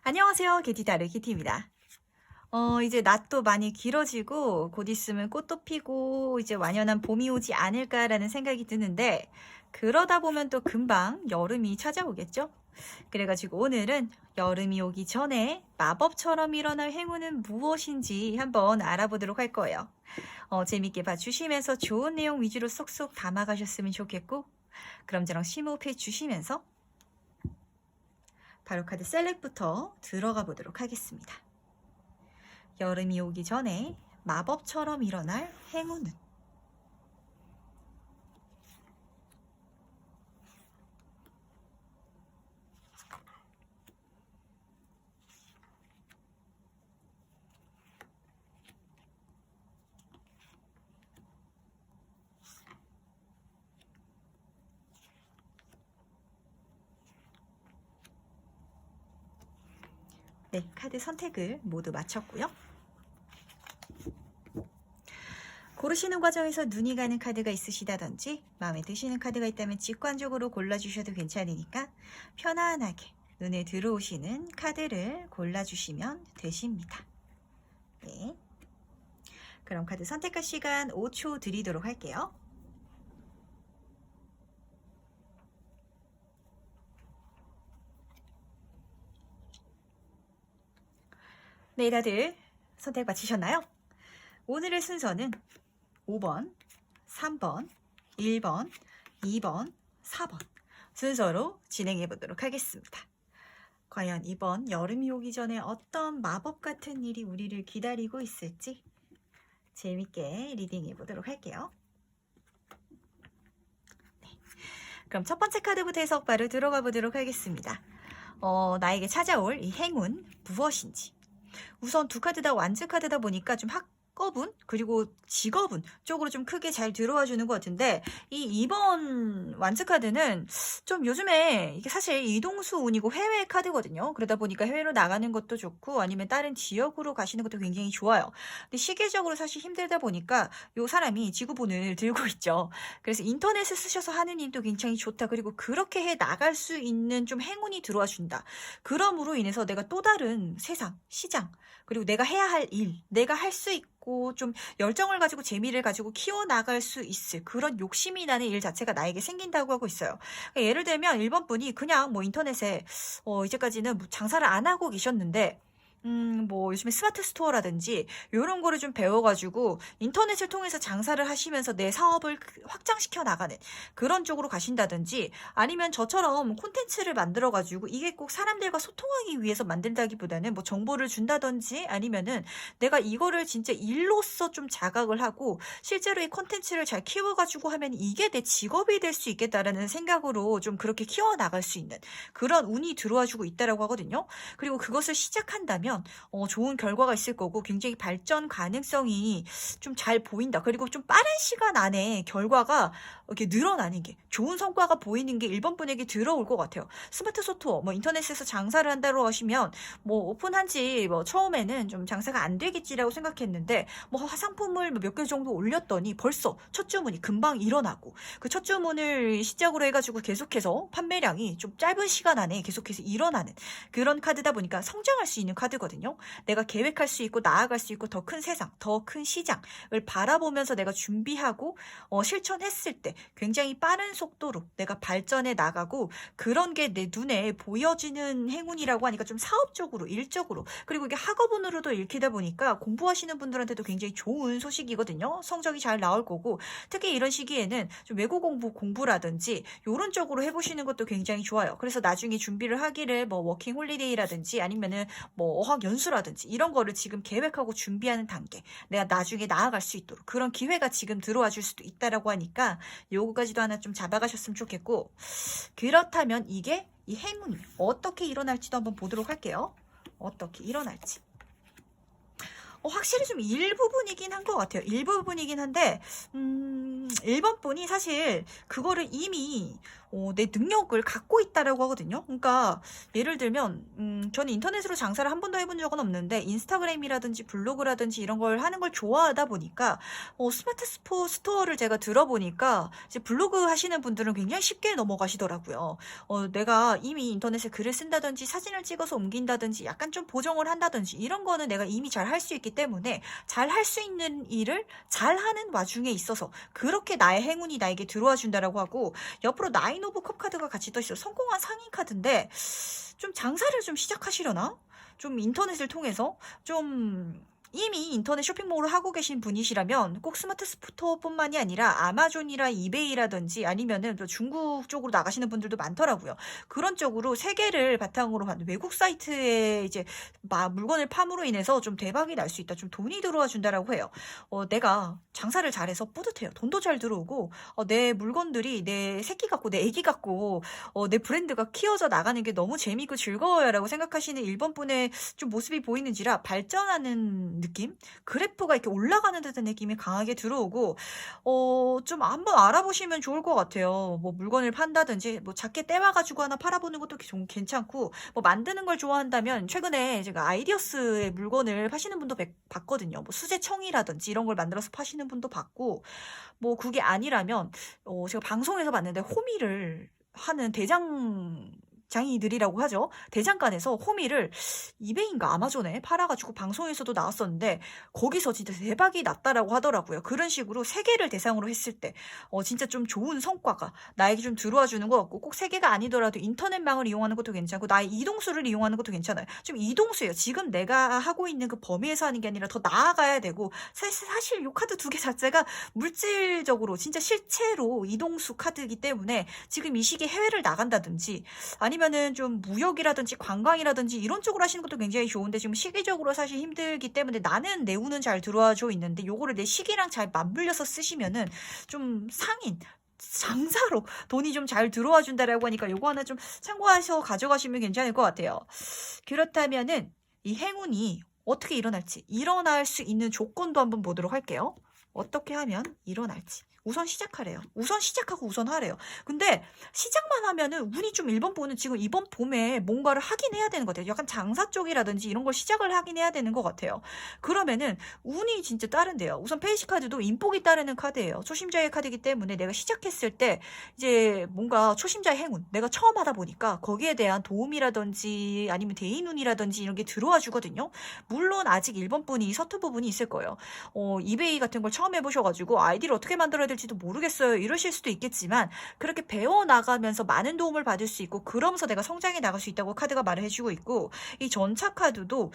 안녕하세요. 게티다르 키티입니다. 이제 낮도 많이 길어지고 곧 있으면 꽃도 피고 이제 완연한 봄이 오지 않을까라는 생각이 드는데 그러다 보면 또 금방 여름이 찾아오겠죠? 그래가지고 오늘은 여름이 오기 전에 마법처럼 일어날 행운은 무엇인지 한번 알아보도록 할 거예요. 재밌게 봐주시면서 좋은 내용 위주로 쏙쏙 담아가셨으면 좋겠고 그럼 저랑 심호흡해 주시면서 바로 카드 셀렉부터 들어가 보도록 하겠습니다. 여름이 오기 전에 마법처럼 일어날 행운은? 네, 카드 선택을 모두 마쳤고요. 고르시는 과정에서 눈이 가는 카드가 있으시다든지 마음에 드시는 카드가 있다면 직관적으로 골라주셔도 괜찮으니까 편안하게 눈에 들어오시는 카드를 골라주시면 되십니다. 네. 그럼 카드 선택할 시간 5초 드리도록 할게요. 네, 다들 선택 마치셨나요? 오늘의 순서는 5번, 3번, 1번, 2번, 4번 순서로 진행해 보도록 하겠습니다. 과연 이번 여름이 오기 전에 어떤 마법 같은 일이 우리를 기다리고 있을지 재밌게 리딩해 보도록 할게요. 네. 그럼 첫 번째 카드부터 해석 바로 들어가 보도록 하겠습니다. 나에게 찾아올 이 행운 무엇인지. 우선 두 카드 다 완즈 카드다 보니까 좀 학업운 그리고 직업운 쪽으로 좀 크게 잘 들어와 주는 것 같은데 이 2번 완즈 카드는 좀 요즘에 이게 사실 이동수 운이고 해외 카드거든요. 그러다 보니까 해외로 나가는 것도 좋고 아니면 다른 지역으로 가시는 것도 굉장히 좋아요. 근데 시기적으로 사실 힘들다 보니까 요 사람이 지구본을 들고 있죠. 그래서 인터넷을 쓰셔서 하는 일도 굉장히 좋다. 그리고 그렇게 해 나갈 수 있는 좀 행운이 들어와 준다. 그럼으로 인해서 내가 또 다른 세상, 시장 그리고 내가 해야 할 일, 내가 할 수 있고 좀 열정을 가지고 재미를 가지고 키워나갈 수 있을 그런 욕심이 나는 일 자체가 나에게 생긴다고 하고 있어요. 그러니까 예를 들면 1번 분이 그냥 뭐 인터넷에 이제까지는 장사를 안 하고 계셨는데 뭐 요즘에 스마트 스토어라든지 요런 거를 좀 배워가지고 인터넷을 통해서 장사를 하시면서 내 사업을 확장시켜 나가는 그런 쪽으로 가신다든지 아니면 저처럼 콘텐츠를 만들어가지고 이게 꼭 사람들과 소통하기 위해서 만든다기보다는 뭐 정보를 준다든지 아니면은 내가 이거를 진짜 일로서 좀 자각을 하고 실제로 이 콘텐츠를 잘 키워가지고 하면 이게 내 직업이 될 수 있겠다라는 생각으로 좀 그렇게 키워나갈 수 있는 그런 운이 들어와주고 있다라고 하거든요. 그리고 그것을 시작한다면 좋은 결과가 있을 거고 굉장히 발전 가능성이 좀 잘 보인다. 그리고 좀 빠른 시간 안에 결과가 이렇게 늘어나는 게 좋은 성과가 보이는 게 1번 분에게 들어올 것 같아요. 스마트 스토어 뭐 인터넷에서 장사를 한다고 하시면 뭐 오픈한 지 뭐 처음에는 좀 장사가 안 되겠지라고 생각했는데 뭐 상품을 몇 개 정도 올렸더니 벌써 첫 주문이 금방 일어나고 그 첫 주문을 시작으로 해가지고 계속해서 판매량이 좀 짧은 시간 안에 계속해서 일어나는 그런 카드다 보니까 성장할 수 있는 카드거든요. 내가 계획할 수 있고 나아갈 수 있고 더 큰 세상, 더 큰 시장을 바라보면서 내가 준비하고 실천했을 때 굉장히 빠른 속도로 내가 발전해 나가고 그런 게 내 눈에 보여지는 행운이라고 하니까 좀 사업적으로, 일적으로 그리고 이게 학업운으로도 읽히다 보니까 공부하시는 분들한테도 굉장히 좋은 소식이거든요. 성적이 잘 나올 거고 특히 이런 시기에는 좀 외국 공부라든지 이런 쪽으로 해보시는 것도 굉장히 좋아요. 그래서 나중에 준비를 하기를 뭐 워킹 홀리데이라든지 아니면은 뭐 어학 연수라든지 이런 거를 지금 계획하고 준비하는 단계 내가 나중에 나아갈 수 있도록 그런 기회가 지금 들어와 줄 수도 있다라고 하니까 요거까지도 하나 좀 잡아가셨으면 좋겠고 그렇다면 이게 이 행운이 어떻게 일어날지도 한번 보도록 할게요. 어떻게 일어날지. 확실히 좀 일부분이긴 한 것 같아요. 일부분이긴 한데 1번 분이 사실 그거를 이미 내 능력을 갖고 있다라고 하거든요. 그러니까 예를 들면 저는 인터넷으로 장사를 한 번도 해본 적은 없는데 인스타그램이라든지 블로그라든지 이런 걸 하는 걸 좋아하다 보니까 스마트 스토어를 제가 들어보니까 이제 블로그 하시는 분들은 굉장히 쉽게 넘어가시더라고요. 내가 이미 인터넷에 글을 쓴다든지 사진을 찍어서 옮긴다든지 약간 좀 보정을 한다든지 이런 거는 내가 이미 잘 할 수 있기 때문에 잘 할 수 있는 일을 잘 하는 와중에 있어서 그렇게 나의 행운이 나에게 들어와 준다라고 하고, 옆으로 나인 오브 컵 카드가 같이 떠 있어요. 성공한 상인 카드인데 좀 장사를 좀 시작하시려나? 좀 인터넷을 통해서 좀 이미 인터넷 쇼핑몰을 하고 계신 분이시라면 꼭 스마트 스토어뿐만이 아니라 아마존이라 이베이라든지 아니면은 또 중국 쪽으로 나가시는 분들도 많더라고요. 그런 쪽으로 세계를 바탕으로 한 외국 사이트에 이제 물건을 팜으로 인해서 좀 대박이 날 수 있다. 좀 돈이 들어와 준다라고 해요. 내가 장사를 잘해서 뿌듯해요. 돈도 잘 들어오고 내 물건들이 내 새끼 같고 내 애기 같고 내 브랜드가 키워져 나가는 게 너무 재미있고 즐거워요라고 생각하시는 일본 분의 좀 모습이 보이는지라 발전하는 느낌? 그래프가 이렇게 올라가는 듯한 느낌이 강하게 들어오고, 좀 한번 알아보시면 좋을 것 같아요. 뭐 물건을 판다든지, 뭐 작게 떼와가지고 하나 팔아보는 것도 좀 괜찮고, 뭐 만드는 걸 좋아한다면, 최근에 제가 아이디어스의 물건을 파시는 분도 봤거든요. 뭐 수제청이라든지 이런 걸 만들어서 파시는 분도 봤고, 뭐 그게 아니라면, 제가 방송에서 봤는데 호미를 하는 장이들이라고 하죠. 대장간에서 호미를 이베이인가 아마존에 팔아가지고 방송에서도 나왔었는데 거기서 진짜 대박이 났다라고 하더라고요. 그런 식으로 세계를 대상으로 했을 때 진짜 좀 좋은 성과가 나에게 좀 들어와 주는 것 같고, 꼭 세계가 아니더라도 인터넷망을 이용하는 것도 괜찮고 나의 이동수를 이용하는 것도 괜찮아요. 좀 이동수예요. 지금 내가 하고 있는 그 범위에서 하는 게 아니라 더 나아가야 되고, 사실 이 카드 두 개 자체가 물질적으로 진짜 실체로 이동수 카드이기 때문에 지금 이 시기에 해외를 나간다든지 아니면은 좀 무역이라든지 관광이라든지 이런 쪽으로 하시는 것도 굉장히 좋은데 지금 시기적으로 사실 힘들기 때문에 나는 내 운은 잘 들어와줘 있는데 요거를 내 시기랑 잘 맞물려서 쓰시면은 좀 상인 장사로 돈이 좀 잘 들어와 준다라고 하니까 요거 하나 좀 참고하셔서 가져가시면 괜찮을 것 같아요. 그렇다면은 이 행운이 어떻게 일어날지, 일어날 수 있는 조건도 한번 보도록 할게요. 어떻게 하면 일어날지. 우선 시작하래요. 우선 시작하고 우선 하래요. 근데 시작만 하면은 운이 좀 이번 봄은 지금 이번 봄에 뭔가를 하긴 해야 되는 것 같아요. 약간 장사 쪽이라든지 이런 걸 시작을 하긴 해야 되는 것 같아요. 그러면은 운이 진짜 따른대요. 우선 페이지 카드도 인복이 따르는 카드예요. 초심자의 카드이기 때문에 내가 시작했을 때 이제 뭔가 초심자의 행운, 내가 처음 하다 보니까 거기에 대한 도움이라든지 아니면 대인운이라든지 이런 게 들어와 주거든요. 물론 아직 1번 분이 서툰 부분이 있을 거예요. 이베이 같은 걸 처음 해보셔가지고 아이디를 어떻게 만들어야 될지도 모르겠어요 이러실 수도 있겠지만, 그렇게 배워나가면서 많은 도움을 받을 수 있고 그러면서 내가 성장해 나갈 수 있다고 카드가 말을 해주고 있고, 이 전차 카드도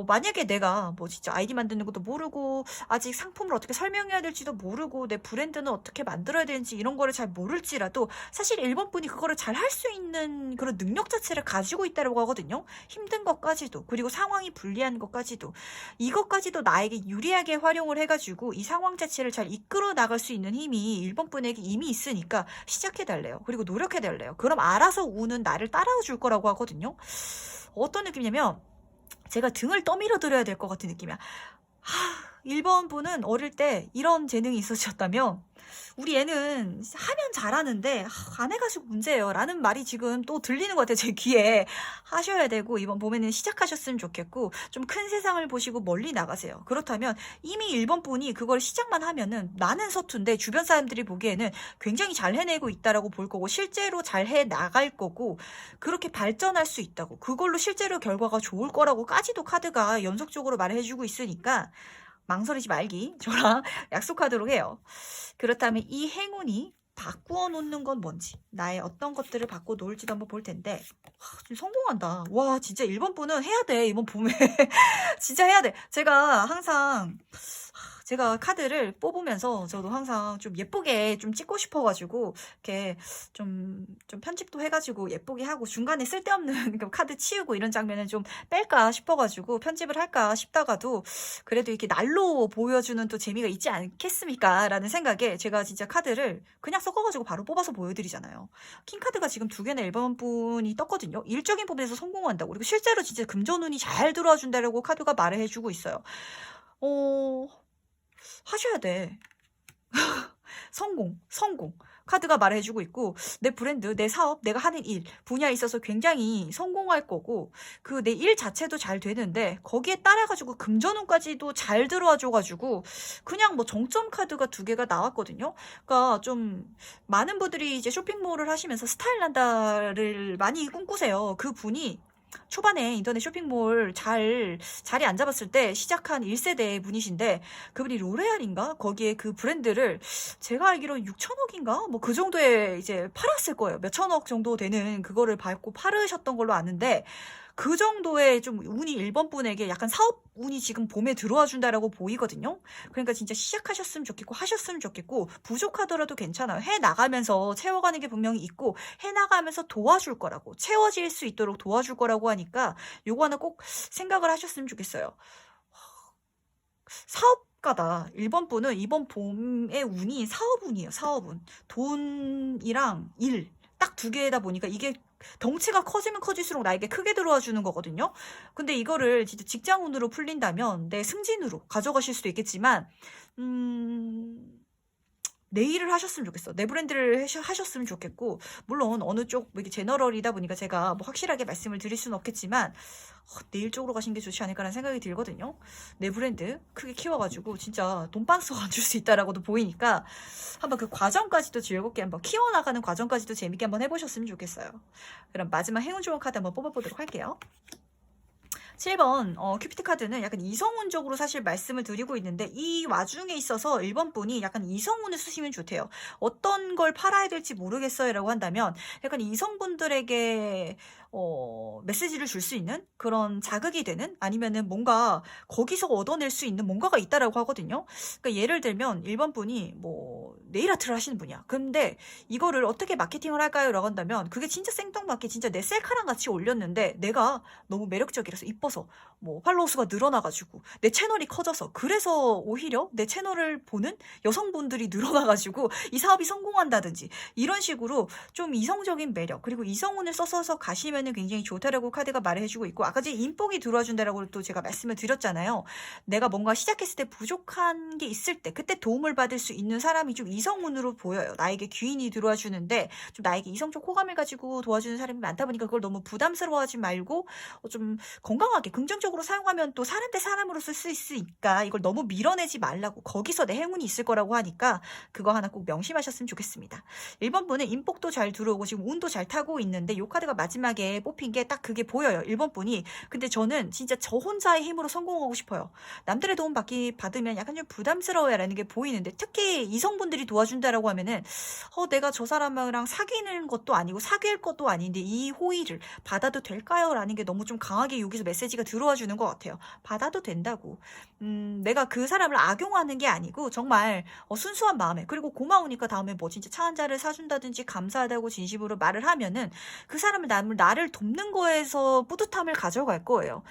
만약에 내가 뭐 진짜 아이디 만드는 것도 모르고 아직 상품을 어떻게 설명해야 될지도 모르고 내 브랜드는 어떻게 만들어야 되는지 이런 거를 잘 모를지라도 사실 1번 분이 그거를 잘 할 수 있는 그런 능력 자체를 가지고 있다고 하거든요. 힘든 것까지도, 그리고 상황이 불리한 것까지도, 이것까지도 나에게 유리하게 활용을 해가지고 이 상황 자체를 잘 이끌어 나갈 수 있는 힘이 1번 분에게 이미 있으니까 시작해달래요. 그리고 노력해달래요. 그럼 알아서 운은 나를 따라와 줄 거라고 하거든요. 어떤 느낌이냐면 제가 등을 떠밀어 드려야 될 것 같은 느낌이야. 1번 분은 어릴 때 이런 재능이 있으셨다면 우리 애는 하면 잘하는데 안 해가지고 문제예요 라는 말이 지금 또 들리는 것 같아요. 제 귀에. 하셔야 되고 이번 봄에는 시작하셨으면 좋겠고 좀 큰 세상을 보시고 멀리 나가세요. 그렇다면 이미 1번 분이 그걸 시작만 하면은 나는 서툰데 주변 사람들이 보기에는 굉장히 잘 해내고 있다라고 볼 거고 실제로 잘 해 나갈 거고 그렇게 발전할 수 있다고, 그걸로 실제로 결과가 좋을 거라고까지도 카드가 연속적으로 말해주고 있으니까 망설이지 말기 저랑 약속하도록 해요. 그렇다면 이 행운이 바꾸어 놓는 건 뭔지, 나의 어떤 것들을 바꿔 놓을지도 한번 볼 텐데, 좀 성공한다. 와, 진짜 1번 분은 해야 돼. 이번 봄에. 진짜 해야 돼. 제가 카드를 뽑으면서 저도 항상 좀 예쁘게 좀 찍고 싶어가지고 이렇게 좀 편집도 해가지고 예쁘게 하고 중간에 쓸데없는 카드 치우고 이런 장면은 좀 뺄까 싶어가지고 편집을 할까 싶다가도 그래도 이렇게 날로 보여주는 또 재미가 있지 않겠습니까? 라는 생각에 제가 진짜 카드를 그냥 섞어가지고 바로 뽑아서 보여드리잖아요. 킹카드가 지금 2개나 1번 분이 떴거든요. 일적인 부분에서 성공한다고, 그리고 실제로 진짜 금전운이 잘 들어와 준다라고 카드가 말을 해주고 있어요. 하셔야 돼. 성공. 카드가 말해주고 있고, 내 브랜드, 내 사업, 내가 하는 일 분야에 있어서 굉장히 성공할 거고, 그 내 일 자체도 잘 되는데 거기에 따라가지고 금전운까지도 잘 들어와줘가지고 그냥 뭐 정점 카드가 2개가 나왔거든요. 그러니까 좀 많은 분들이 이제 쇼핑몰을 하시면서 스타일 난다를 많이 꿈꾸세요. 그 분이 초반에 인터넷 쇼핑몰 자리 안 잡았을 때 시작한 1세대 분이신데, 그분이 로레알인가? 거기에 그 브랜드를 제가 알기로 6천억인가? 뭐 그 정도에 이제 팔았을 거예요. 몇 천억 정도 되는 그거를 밟고 팔으셨던 걸로 아는데, 그 정도의 좀 운이 1번 분에게 약간 사업 운이 지금 봄에 들어와 준다라고 보이거든요. 그러니까 진짜 시작하셨으면 좋겠고 하셨으면 좋겠고, 부족하더라도 괜찮아요. 해 나가면서 채워가는 게 분명히 있고, 해 나가면서 도와줄 거라고, 채워질 수 있도록 도와줄 거라고 하니까 요거 하나 꼭 생각을 하셨으면 좋겠어요. 사업가다. 1번 분은 이번 봄의 운이 사업운이에요. 사업운. 돈이랑 일 딱 2개다 보니까 이게 덩치가 커지면 커질수록 나에게 크게 들어와 주는 거거든요. 근데 이거를 진짜 직장운으로 풀린다면 내 승진으로 가져가실 수도 있겠지만, 내 일을 하셨으면 좋겠어. 내 브랜드를 하셨으면 좋겠고, 물론 어느 쪽 뭐 이게 제너럴이다 보니까 제가 뭐 확실하게 말씀을 드릴 수는 없겠지만, 내 일 쪽으로 가신 게 좋지 않을까라는 생각이 들거든요. 내 브랜드 크게 키워가지고 진짜 돈방석 안 줄 수 있다라고도 보이니까 한번 그 과정까지도 즐겁게 한번 키워나가는 과정까지도 재밌게 한번 해보셨으면 좋겠어요. 그럼 마지막 행운 좋은 카드 한번 뽑아보도록 할게요. 7번 큐피트 카드는 약간 이성운적으로 사실 말씀을 드리고 있는데, 이 와중에 있어서 1번 분이 약간 이성운을 쓰시면 좋대요. 어떤 걸 팔아야 될지 모르겠어요 라고 한다면 약간 이성분들에게 메시지를 줄 수 있는 그런 자극이 되는, 아니면은 뭔가 거기서 얻어낼 수 있는 뭔가가 있다라고 하거든요. 그러니까 예를 들면 1번 분이 뭐 네일 아트를 하시는 분이야. 근데 이거를 어떻게 마케팅을 할까요? 라고 한다면 그게 진짜 생뚱맞게 진짜 내 셀카랑 같이 올렸는데 내가 너무 매력적이라서 이뻐서 뭐 팔로워 수가 늘어나가지고 내 채널이 커져서, 그래서 오히려 내 채널을 보는 여성분들이 늘어나가지고 이 사업이 성공한다든지, 이런 식으로 좀 이성적인 매력 그리고 이성운을 써서 가시면은 굉장히 좋다라고 카드가 말해주고 있고, 아까 전에 인복이 들어와 준다라고 또 제가 말씀을 드렸잖아요. 내가 뭔가 시작했을 때 부족한 게 있을 때 그때 도움을 받을 수 있는 사람이 좀 이성운으로 보여요. 나에게 귀인이 들어와 주는데 좀 나에게 이성적 호감을 가지고 도와주는 사람이 많다 보니까 그걸 너무 부담스러워하지 말고 좀 건강하게 긍정적으로 사용하면 또 사람 대 사람으로 쓸 수 있으니까 이걸 너무 밀어내지 말라고, 거기서 내 행운이 있을 거라고 하니까 그거 하나 꼭 명심하셨으면 좋겠습니다. 1번 분은 인복도 잘 들어오고 지금 운도 잘 타고 있는데 이 카드가 마지막에 뽑힌 게 딱 그게 보여요. 1번 분이. 근데 저는 진짜 저 혼자의 힘으로 성공하고 싶어요. 남들의 도움 받으면 약간 좀 부담스러워요 라는 게 보이는데, 특히 이성분들이 도와준다라고 하면은 내가 저 사람이랑 사귀는 것도 아니고 사귈 것도 아닌데 이 호의를 받아도 될까요? 라는 게 너무 좀 강하게 여기서 메시지가 들어와 주는 것 같아요. 받아도 된다고. 내가 그 사람을 악용하는 게 아니고 정말 순수한 마음에, 그리고 고마우니까 다음에 뭐 진짜 차 한 잔을 사준다든지 감사하다고 진심으로 말을 하면은 그 사람은 나를 돕는 거에서 뿌듯함을 가져갈 거예요.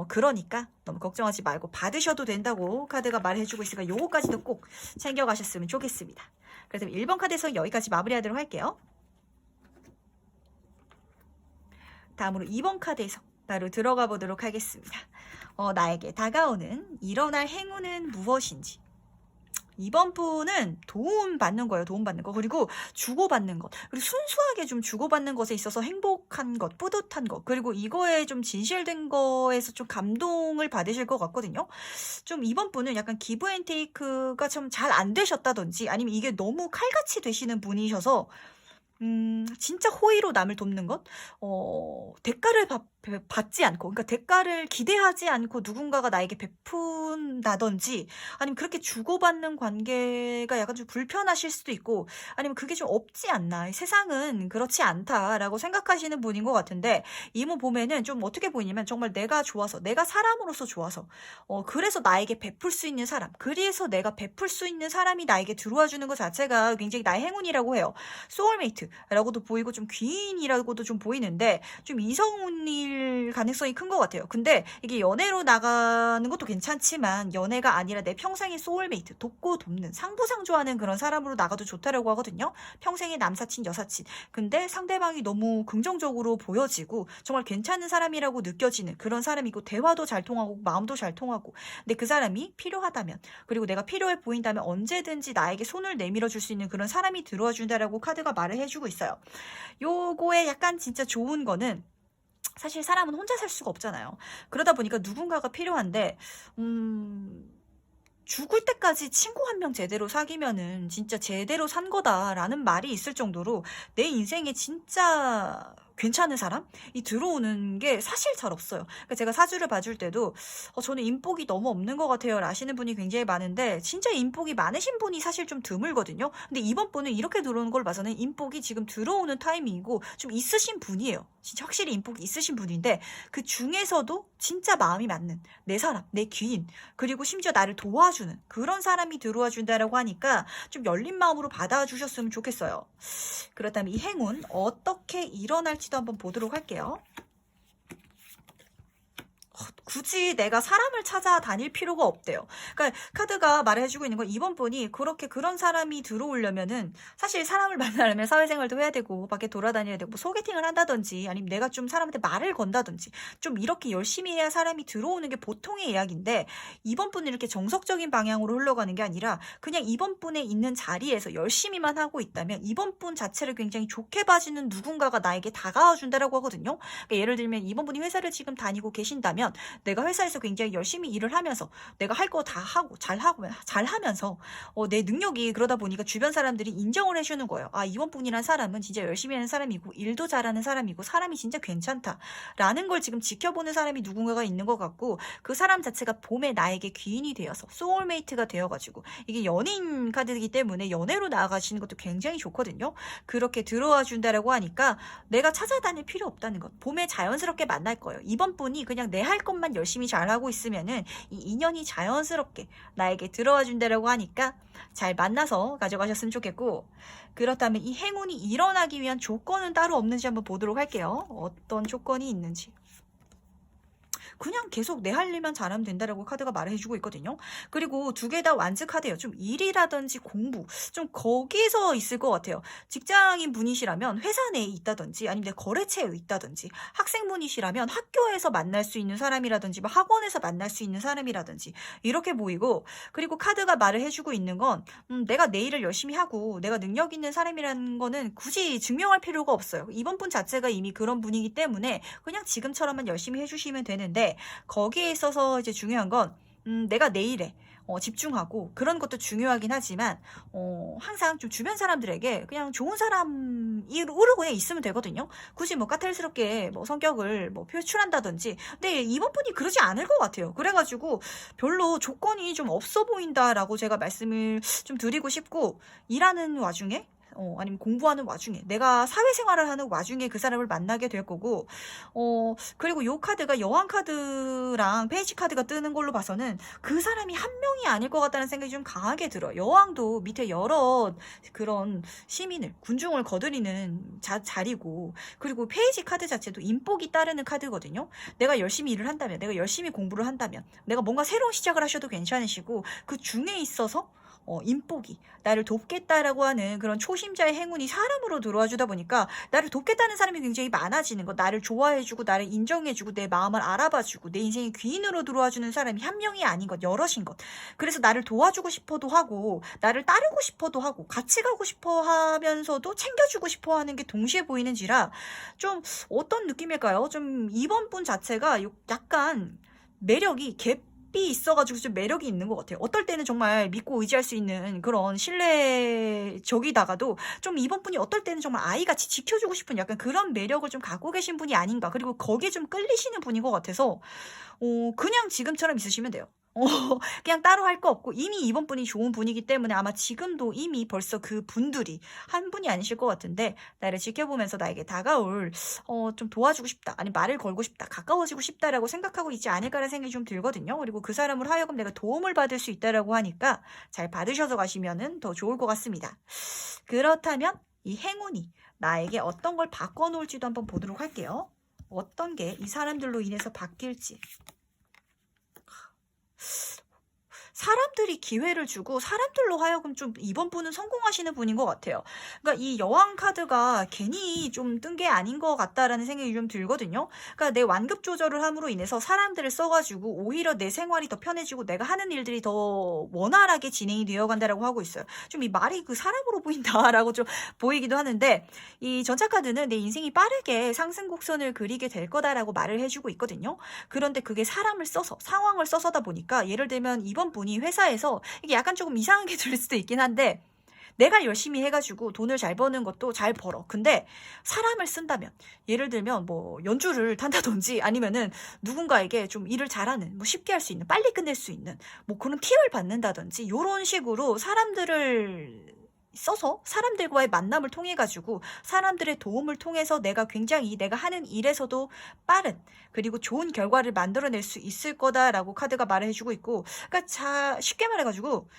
그러니까 너무 걱정하지 말고 받으셔도 된다고 카드가 말해주고 있으니까 요거까지도 꼭 챙겨가셨으면 좋겠습니다. 그래서 1번 카드에서 여기까지 마무리하도록 할게요. 다음으로 2번 카드에서 바로 들어가 보도록 하겠습니다. 나에게 다가오는 일어날 행운은 무엇인지. 2번 분은 도움받는 거예요. 도움받는 거. 그리고 주고받는 것. 그리고 순수하게 좀 주고받는 것에 있어서 행복한 것, 뿌듯한 것. 그리고 이거에 좀 진실된 거에서 좀 감동을 받으실 것 같거든요. 좀 2번 분은 약간 기브 앤 테이크가 좀 잘 안 되셨다든지, 아니면 이게 너무 칼같이 되시는 분이셔서 진짜 호의로 남을 돕는 것? 대가를 받지 않고, 그러니까 대가를 기대하지 않고 누군가가 나에게 베푼다든지, 아니면 그렇게 주고받는 관계가 약간 좀 불편하실 수도 있고, 아니면 그게 좀 없지 않나, 세상은 그렇지 않다라고 생각하시는 분인 것 같은데, 이모 보면은 좀 어떻게 보이냐면 정말 내가 좋아서, 내가 사람으로서 좋아서, 그래서 나에게 베풀 수 있는 사람, 그래서 내가 베풀 수 있는 사람이 나에게 들어와 주는 것 자체가 굉장히 나의 행운이라고 해요. 소울메이트라고도 보이고 좀 귀인이라고도 좀 보이는데, 좀 이성운일 연인일 가능성이 큰 것 같아요. 근데 이게 연애로 나가는 것도 괜찮지만 연애가 아니라 내 평생의 소울메이트, 돕고 돕는, 상부상조하는 그런 사람으로 나가도 좋다라고 하거든요. 평생의 남사친, 여사친. 근데 상대방이 너무 긍정적으로 보여지고 정말 괜찮은 사람이라고 느껴지는 그런 사람이고 대화도 잘 통하고 마음도 잘 통하고, 근데 그 사람이 필요하다면, 그리고 내가 필요해 보인다면 언제든지 나에게 손을 내밀어 줄 수 있는 그런 사람이 들어와 준다라고 카드가 말을 해주고 있어요. 요거에 약간 진짜 좋은 거는, 사실 사람은 혼자 살 수가 없잖아요. 그러다 보니까 누군가가 필요한데, 죽을 때까지 친구 한 명 제대로 사귀면은 진짜 제대로 산 거다라는 말이 있을 정도로 내 인생에 진짜 괜찮은 사람이 들어오는 게 사실 잘 없어요. 그러니까 제가 사주를 봐줄 때도 저는 인복이 너무 없는 것 같아요 라시는 분이 굉장히 많은데, 진짜 인복이 많으신 분이 사실 좀 드물거든요. 근데 이번 분은 이렇게 들어오는 걸 봐서는 인복이 지금 들어오는 타이밍이고 좀 있으신 분이에요. 진짜 확실히 인복이 있으신 분인데, 그 중에서도 진짜 마음이 맞는 내 사람, 내 귀인, 그리고 심지어 나를 도와주는 그런 사람이 들어와 준다라고 하니까 좀 열린 마음으로 받아주셨으면 좋겠어요. 그렇다면 이 행운 어떻게 일어날지도 한번 보도록 할게요. 굳이 내가 사람을 찾아다닐 필요가 없대요. 그러니까 카드가 말해주고 있는 건, 이번 분이 그렇게 그런 사람이 들어오려면은 사실 사람을 만나려면 사회생활도 해야 되고 밖에 돌아다녀야 되고 뭐 소개팅을 한다든지 아니면 내가 좀 사람한테 말을 건다든지 좀 이렇게 열심히 해야 사람이 들어오는 게 보통의 이야기인데, 이번 분은 이렇게 정석적인 방향으로 흘러가는 게 아니라 그냥 이번 분의 있는 자리에서 열심히만 하고 있다면 이번 분 자체를 굉장히 좋게 봐주는 누군가가 나에게 다가와 준다라고 하거든요. 그러니까 예를 들면 이번 분이 회사를 지금 다니고 계신다면 내가 회사에서 굉장히 열심히 일을 하면서 내가 할 거 다 하고 잘하면서 내 능력이 그러다 보니까 주변 사람들이 인정을 해주는 거예요. 아, 이번 분이란 사람은 진짜 열심히 하는 사람이고 일도 잘하는 사람이고 사람이 진짜 괜찮다라는 걸 지금 지켜보는 사람이 누군가가 있는 것 같고, 그 사람 자체가 봄에 나에게 귀인이 되어서 소울메이트가 되어가지고, 이게 연인 카드이기 때문에 연애로 나아가시는 것도 굉장히 좋거든요. 그렇게 들어와 준다라고 하니까 내가 찾아다닐 필요 없다는 것, 봄에 자연스럽게 만날 거예요. 이번 분이 그냥 내 할 것만 열심히 잘하고 있으면은 이 인연이 자연스럽게 나에게 들어와 준다라고 하니까 잘 만나서 가져가셨으면 좋겠고, 그렇다면 이 행운이 일어나기 위한 조건은 따로 없는지 한번 보도록 할게요. 어떤 조건이 있는지. 그냥 계속 내 할 일만 잘하면 된다라고 카드가 말해주고 있거든요. 그리고 두 개 다 완즈 카드예요. 좀 일이라든지 공부, 좀 거기서 있을 것 같아요. 직장인 분이시라면 회사 내에 있다든지 아니면 내 거래처에 있다든지, 학생분이시라면 학교에서 만날 수 있는 사람이라든지 뭐 학원에서 만날 수 있는 사람이라든지 이렇게 보이고, 그리고 카드가 말을 해주고 있는 건 내가 내 일을 열심히 하고 내가 능력 있는 사람이라는 거는 굳이 증명할 필요가 없어요. 이번 분 자체가 이미 그런 분이기 때문에 그냥 지금처럼만 열심히 해주시면 되는데, 거기에 있어서 이제 중요한 건 내가 내 일에 집중하고 그런 것도 중요하긴 하지만 항상 좀 주변 사람들에게 그냥 좋은 사람으로 그냥 있으면 되거든요. 굳이 뭐 까탈스럽게 뭐 성격을 뭐 표출한다든지. 근데 이번 분이 그러지 않을 것 같아요. 그래가지고 별로 조건이 좀 없어 보인다라고 제가 말씀을 좀 드리고 싶고, 일하는 와중에 아니면 공부하는 와중에 내가 사회생활을 하는 와중에 그 사람을 만나게 될 거고, 그리고 요 카드가 여왕 카드랑 페이지 카드가 뜨는 걸로 봐서는 그 사람이 한 명이 아닐 것 같다는 생각이 좀 강하게 들어요. 여왕도 밑에 여러 그런 시민을, 군중을 거느리는 자리고, 그리고 페이지 카드 자체도 인복이 따르는 카드거든요. 내가 열심히 일을 한다면, 내가 열심히 공부를 한다면, 내가 뭔가 새로운 시작을 하셔도 괜찮으시고, 그 중에 있어서 인복이 나를 돕겠다라고 하는 그런 초심자의 행운이 사람으로 들어와 주다 보니까 나를 돕겠다는 사람이 굉장히 많아지는 것, 나를 좋아해주고 나를 인정해주고 내 마음을 알아봐주고 내 인생의 귀인으로 들어와주는 사람이 한 명이 아닌 것, 여럿인 것. 그래서 나를 도와주고 싶어도 하고 나를 따르고 싶어도 하고 같이 가고 싶어 하면서도 챙겨주고 싶어 하는 게 동시에 보이는지라, 좀 어떤 느낌일까요? 좀 이번 분 자체가 약간 매력이 갭이 있어가지고 좀 매력이 있는 것 같아요. 어떨 때는 정말 믿고 의지할 수 있는 그런 신뢰적이다가도 좀 이번 분이 어떨 때는 정말 아이같이 지켜주고 싶은 약간 그런 매력을 좀 갖고 계신 분이 아닌가. 그리고 거기에 좀 끌리시는 분인 것 같아서 그냥 지금처럼 있으시면 돼요. 그냥 따로 할 거 없고 이미 이번 분이 좋은 분이기 때문에 아마 지금도 이미 벌써 그 분들이 한 분이 아니실 것 같은데, 나를 지켜보면서 나에게 다가올 좀 도와주고 싶다, 아니 말을 걸고 싶다, 가까워지고 싶다라고 생각하고 있지 않을까라는 생각이 좀 들거든요. 그리고 그 사람을 하여금 내가 도움을 받을 수 있다라고 하니까 잘 받으셔서 가시면은 더 좋을 것 같습니다. 그렇다면 이 행운이 나에게 어떤 걸 바꿔놓을지도 한번 보도록 할게요. 어떤 게 이 사람들로 인해서 바뀔지. 사람들이 기회를 주고 사람들로 하여금 좀 이번 분은 성공하시는 분인 것 같아요. 그러니까 이 여왕 카드가 괜히 좀 뜬 게 아닌 것 같다라는 생각이 좀 들거든요. 그러니까 내 완급 조절을 함으로 인해서 사람들을 써가지고 오히려 내 생활이 더 편해지고 내가 하는 일들이 더 원활하게 진행이 되어간다라고 하고 있어요. 좀 이 말이 그 사람으로 보인다라고 좀 보이기도 하는데, 이 전차 카드는 내 인생이 빠르게 상승 곡선을 그리게 될 거다라고 말을 해주고 있거든요. 그런데 그게 사람을 써서 상황을 써서다 보니까, 예를 들면 이번 분이 회사에서 이게 약간 조금 이상하게 들릴 수도 있긴 한데, 내가 열심히 해가지고 돈을 잘 버는 것도 잘 벌어. 근데 사람을 쓴다면, 예를 들면 뭐 연주를 탄다든지 아니면은 누군가에게 좀 일을 잘하는, 뭐 쉽게 할 수 있는, 빨리 끝낼 수 있는 뭐 그런 팁을 받는다든지, 요런 식으로 사람들을 써서 사람들과의 만남을 통해 가지고 사람들의 도움을 통해서 내가 굉장히 내가 하는 일에서도 빠른, 그리고 좋은 결과를 만들어낼 수 있을 거다라고 카드가 말을 해주고 있고, 그러니까 쉽게 말해가지고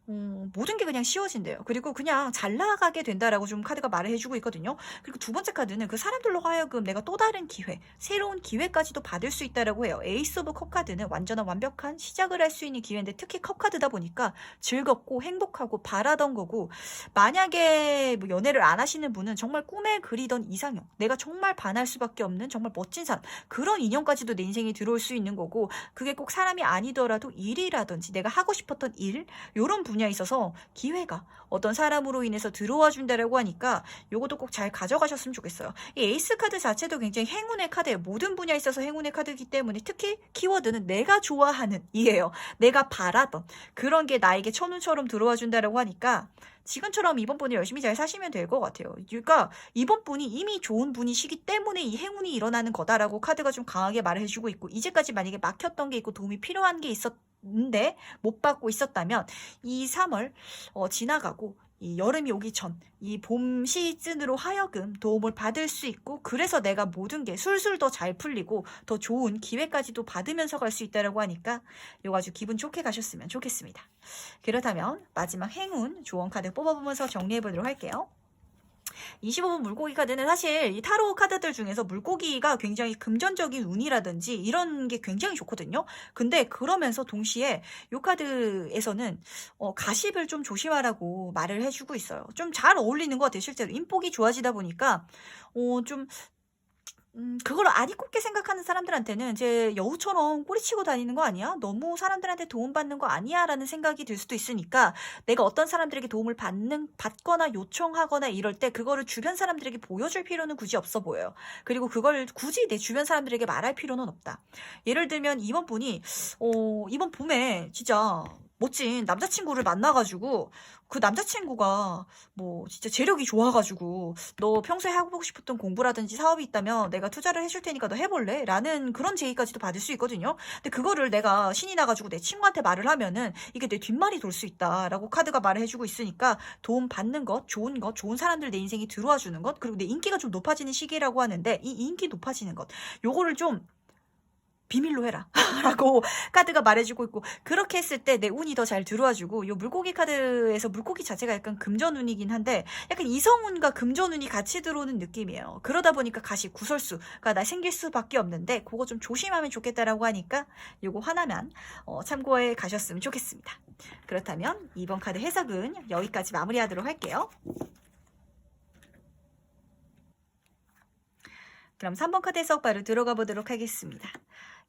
모든 게 그냥 쉬워진대요. 그리고 그냥 잘 나가게 된다라고 좀 카드가 말을 해주고 있거든요. 그리고 두 번째 카드는 그 사람들로 하여금 내가 또 다른 기회, 새로운 기회까지도 받을 수 있다라고 해요. 에이스 오브 컵 카드는 완전한 완벽한 시작을 할 수 있는 기회인데, 특히 컵 카드다 보니까 즐겁고 행복하고 바라던 거고, 만약에 뭐 연애를 안 하시는 분은 정말 꿈에 그리던 이상형, 내가 정말 반할 수밖에 없는 정말 멋진 사람, 그런 인연까지도 내 인생에 들어올 수 있는 거고, 그게 꼭 사람이 아니더라도 일이라든지 내가 하고 싶었던 일, 요런 분야에 있어서 기회가 어떤 사람으로 인해서 들어와 준다라고 하니까 요것도 꼭 잘 가져가셨으면 좋겠어요. 이 에이스 카드 자체도 굉장히 행운의 카드예요. 모든 분야에 있어서 행운의 카드이기 때문에 특히 키워드는 내가 좋아하는 이에요. 내가 바라던 그런 게 나에게 천운처럼 들어와 준다라고 하니까 지금처럼 이번 분이 열심히 잘 사시면 될 것 같아요. 그러니까 이번 분이 이미 좋은 분이시기 때문에 이 행운이 일어나는 거다라고 카드가 좀 강하게 말을 해주고 있고, 이제까지 만약에 막혔던 게 있고 도움이 필요한 게 있었는데 못 받고 있었다면 이 3월 지나가고 이 여름이 오기 전 이 봄 시즌으로 하여금 도움을 받을 수 있고, 그래서 내가 모든 게 술술 더 잘 풀리고 더 좋은 기회까지도 받으면서 갈 수 있다라고 하니까 요거 아주 기분 좋게 가셨으면 좋겠습니다. 그렇다면 마지막 행운 조언 카드 뽑아보면서 정리해보도록 할게요. 25번 물고기 카드는 사실 이 타로 카드들 중에서 물고기가 굉장히 금전적인 운이라든지 이런 게 굉장히 좋거든요. 근데 그러면서 동시에 이 카드에서는 가십을 좀 조심하라고 말을 해주고 있어요. 좀 잘 어울리는 것 같아요. 실제로 인복이 좋아지다 보니까 좀 그걸 안 이롭게 생각하는 사람들한테는 제 여우처럼 꼬리치고 다니는 거 아니야? 너무 사람들한테 도움받는 거 아니야? 라는 생각이 들 수도 있으니까, 내가 어떤 사람들에게 도움을 받거나 요청하거나 이럴 때 그거를 주변 사람들에게 보여줄 필요는 굳이 없어 보여요. 그리고 그걸 굳이 내 주변 사람들에게 말할 필요는 없다. 예를 들면 이번 분이 이번 봄에 진짜 멋진 남자친구를 만나가지고 그 남자친구가 뭐 진짜 재력이 좋아가지고 너 평소에 하고 싶었던 공부라든지 사업이 있다면 내가 투자를 해줄 테니까 너 해볼래? 라는 그런 제의까지도 받을 수 있거든요. 근데 그거를 내가 신이 나가지고 내 친구한테 말을 하면은 이게 내 뒷말이 돌 수 있다라고 카드가 말을 해주고 있으니까, 도움 받는 것, 좋은 사람들 내 인생에 들어와 주는 것, 그리고 내 인기가 좀 높아지는 시기라고 하는데 이 인기 높아지는 것, 요거를 좀 비밀로 해라 라고 카드가 말해주고 있고, 그렇게 했을 때 내 운이 더 잘 들어와주고, 요 물고기 카드에서 물고기 자체가 약간 금전운이긴 한데 약간 이성운과 금전운이 같이 들어오는 느낌이에요. 그러다 보니까 가시 구설수가 나 생길 수밖에 없는데 그거 좀 조심하면 좋겠다라고 하니까 요거 하나만 참고해 가셨으면 좋겠습니다. 그렇다면 이번 카드 해석은 여기까지 마무리하도록 할게요. 그럼 3번 카드 해석 바로 들어가 보도록 하겠습니다.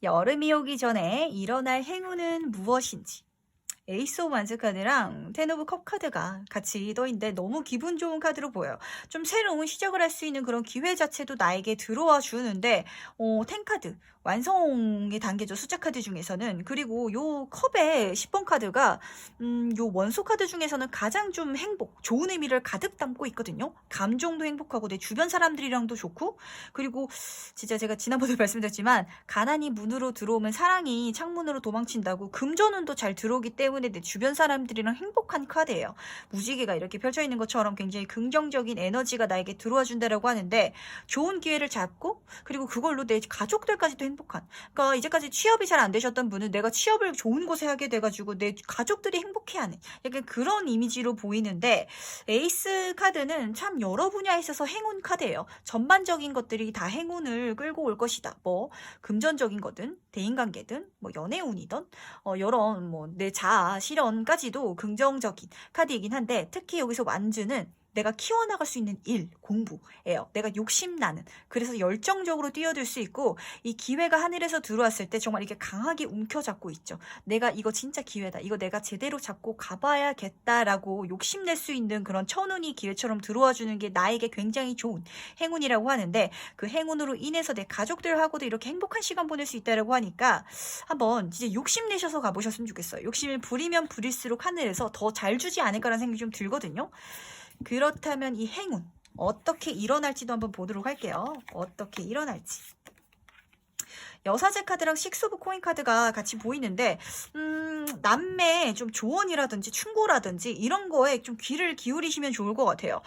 여름이 오기 전에 일어날 행운은 무엇인지. 에이스 오브 완즈 카드랑 텐 오브 컵 카드가 같이 떠있는데 너무 기분 좋은 카드로 보여요. 좀 새로운 시작을 할 수 있는 그런 기회 자체도 나에게 들어와 주는데, 10 카드 완성의 단계죠. 숫자 카드 중에서는. 그리고 요 컵의 10번 카드가 요 원소 카드 중에서는 가장 좀 좋은 의미를 가득 담고 있거든요. 감정도 행복하고 내 주변 사람들이랑도 좋고, 그리고 진짜 제가 지난번에 말씀드렸지만 가난이 문으로 들어오면 사랑이 창문으로 도망친다고, 금전운도 잘 들어오기 때문에 때문에 내 주변 사람들이랑 행복한 카드예요. 무지개가 이렇게 펼쳐 있는 것처럼 굉장히 긍정적인 에너지가 나에게 들어와 준다라고 하는데, 좋은 기회를 잡고 그리고 그걸로 내 가족들까지도 행복한, 그러니까 이제까지 취업이 잘 안 되셨던 분은 내가 취업을 좋은 곳에 하게 돼가지고 내 가족들이 행복해하는 약간 그런 이미지로 보이는데, 에이스 카드는 참 여러 분야에 있어서 행운 카드예요. 전반적인 것들이 다 행운을 끌고 올 것이다. 뭐 금전적인 거든 대인관계든 뭐 연애운이든 이런 뭐 내 자아 실현까지도 긍정적인 카드이긴 한데, 특히 여기서 완즈는 내가 키워나갈 수 있는 일, 공부예요. 내가 욕심나는, 그래서 열정적으로 뛰어들 수 있고, 이 기회가 하늘에서 들어왔을 때 정말 이렇게 강하게 움켜잡고 있죠. 내가 이거 진짜 기회다, 이거 내가 제대로 잡고 가봐야겠다라고 욕심낼 수 있는 그런 천운이 기회처럼 들어와 주는 게 나에게 굉장히 좋은 행운이라고 하는데, 그 행운으로 인해서 내 가족들하고도 이렇게 행복한 시간 보낼 수 있다라고 하니까 한번 진짜 욕심내셔서 가보셨으면 좋겠어요. 욕심을 부리면 부릴수록 하늘에서 더 잘 주지 않을까라는 생각이 좀 들거든요. 그렇다면 이 행운 어떻게 일어날지도 한번 보도록 할게요. 어떻게 일어날지. 여사제 카드랑 식스 오브 코인 카드가 같이 보이는데, 남매 좀 조언이라든지 충고라든지 이런 거에 좀 귀를 기울이시면 좋을 것 같아요.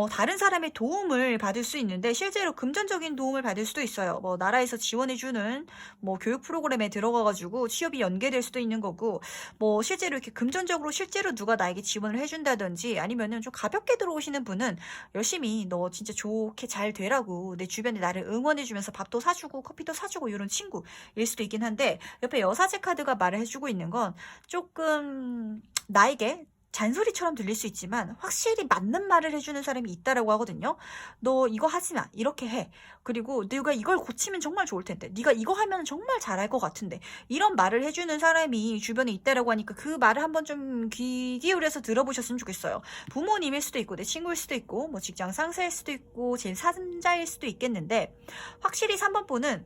다른 사람의 도움을 받을 수 있는데 실제로 금전적인 도움을 받을 수도 있어요. 뭐 나라에서 지원해주는 뭐 교육 프로그램에 들어가가지고 취업이 연계될 수도 있는 거고, 뭐 실제로 이렇게 금전적으로 실제로 누가 나에게 지원을 해준다든지, 아니면은 좀 가볍게 들어오시는 분은 열심히 너 진짜 좋게 잘 되라고 내 주변에 나를 응원해주면서 밥도 사주고 커피도 사주고 이런 친구일 수도 있긴 한데, 옆에 여사제 카드가 말을 해주고 있는 건 조금 나에게 잔소리처럼 들릴 수 있지만 확실히 맞는 말을 해주는 사람이 있다라고 하거든요. 너 이거 하지 마, 이렇게 해. 그리고 네가 이걸 고치면 정말 좋을 텐데, 네가 이거 하면 정말 잘할 것 같은데, 이런 말을 해주는 사람이 주변에 있다라고 하니까 그 말을 한번 좀 귀 기울여서 들어보셨으면 좋겠어요. 부모님일 수도 있고 내 친구일 수도 있고 뭐 직장 상사일 수도 있고 제 3자일 수도 있겠는데, 확실히 3번 분은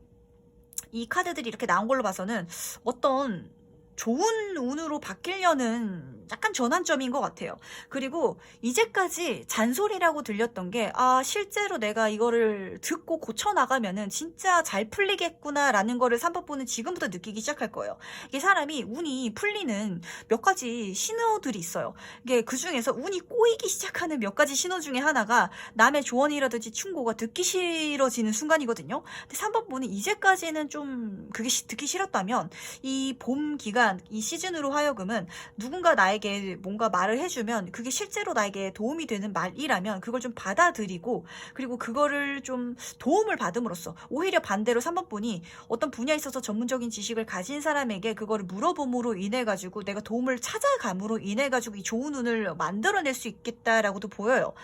이 카드들이 이렇게 나온 걸로 봐서는 어떤 좋은 운으로 바뀌려는 약간 전환점인 것 같아요. 그리고 이제까지 잔소리라고 들렸던 게, 실제로 내가 이거를 듣고 고쳐나가면은 진짜 잘 풀리겠구나라는 거를 3번 분은 지금부터 느끼기 시작할 거예요. 이게 사람이 운이 풀리는 몇 가지 신호들이 있어요. 이게 그 중에서 운이 꼬이기 시작하는 몇 가지 신호 중에 하나가 남의 조언이라든지 충고가 듣기 싫어지는 순간이거든요. 근데 3번 분은 이제까지는 좀 그게 듣기 싫었다면, 이 봄 기간, 이 시즌으로 하여금은 누군가 나에게 뭔가 말을 해주면 그게 실제로 나에게 도움이 되는 말이라면 그걸 좀 받아들이고, 그리고 그거를 좀 도움을 받음으로써 오히려 반대로 3번 분이 어떤 분야에 있어서 전문적인 지식을 가진 사람에게 그거를 물어봄으로 인해 가지고 내가 도움을 찾아감으로 인해 가지고 이 좋은 운을 만들어낼 수 있겠다라고도 보여요.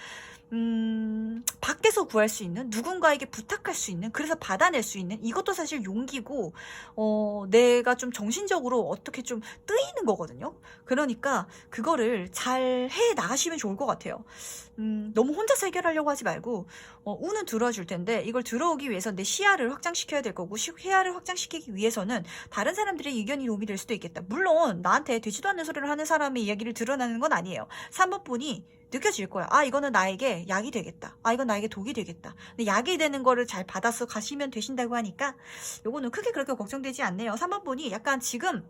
밖에서 구할 수 있는, 누군가에게 부탁할 수 있는, 그래서 받아낼 수 있는, 이것도 사실 용기고, 내가 좀 정신적으로 어떻게 좀 뜨이는 거거든요. 그러니까 그거를 잘 해 나가시면 좋을 것 같아요. 너무 혼자서 해결하려고 하지 말고, 운은 들어와 줄 텐데 이걸 들어오기 위해서 내 시야를 확장시켜야 될 거고, 시야를 확장시키기 위해서는 다른 사람들의 의견이 도움이 될 수도 있겠다. 물론 나한테 되지도 않는 소리를 하는 사람의 이야기를 드러나는 건 아니에요. 3번 분이 느껴질 거야. 이거는 나에게 약이 되겠다. 이건 나에게 독이 되겠다. 근데 약이 되는 거를 잘 받아서 가시면 되신다고 하니까 요거는 크게 그렇게 걱정되지 않네요. 3번 분이 약간 지금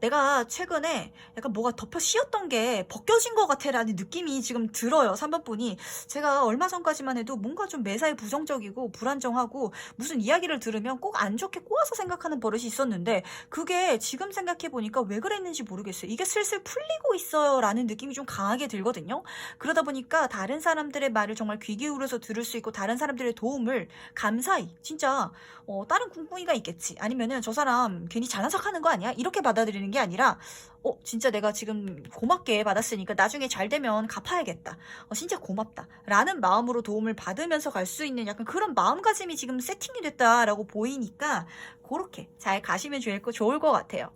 내가 최근에 약간 뭐가 덮여 씌었던 게 벗겨진 것 같아라는 느낌이 지금 들어요. 3번 분이 제가 얼마 전까지만 해도 뭔가 좀 매사에 부정적이고 불안정하고 무슨 이야기를 들으면 꼭 안 좋게 꼬아서 생각하는 버릇이 있었는데, 그게 지금 생각해 보니까 왜 그랬는지 모르겠어요. 이게 슬슬 풀리고 있어요 라는 느낌이 좀 강하게 들거든요. 그러다 보니까 다른 사람들의 말을 정말 귀 기울여서 들을 수 있고, 다른 사람들의 도움을 감사히, 진짜 다른 꿍꿍이가 있겠지, 아니면은 저 사람 괜히 잘난 척하는 거 아니야, 이렇게 받아들이는 게 아니라 진짜 내가 지금 고맙게 받았으니까 나중에 잘 되면 갚아야겠다, 진짜 고맙다 라는 마음으로 도움을 받으면서 갈 수 있는 약간 그런 마음가짐이 지금 세팅이 됐다라고 보이니까 그렇게 잘 가시면 좋을 것 같아요.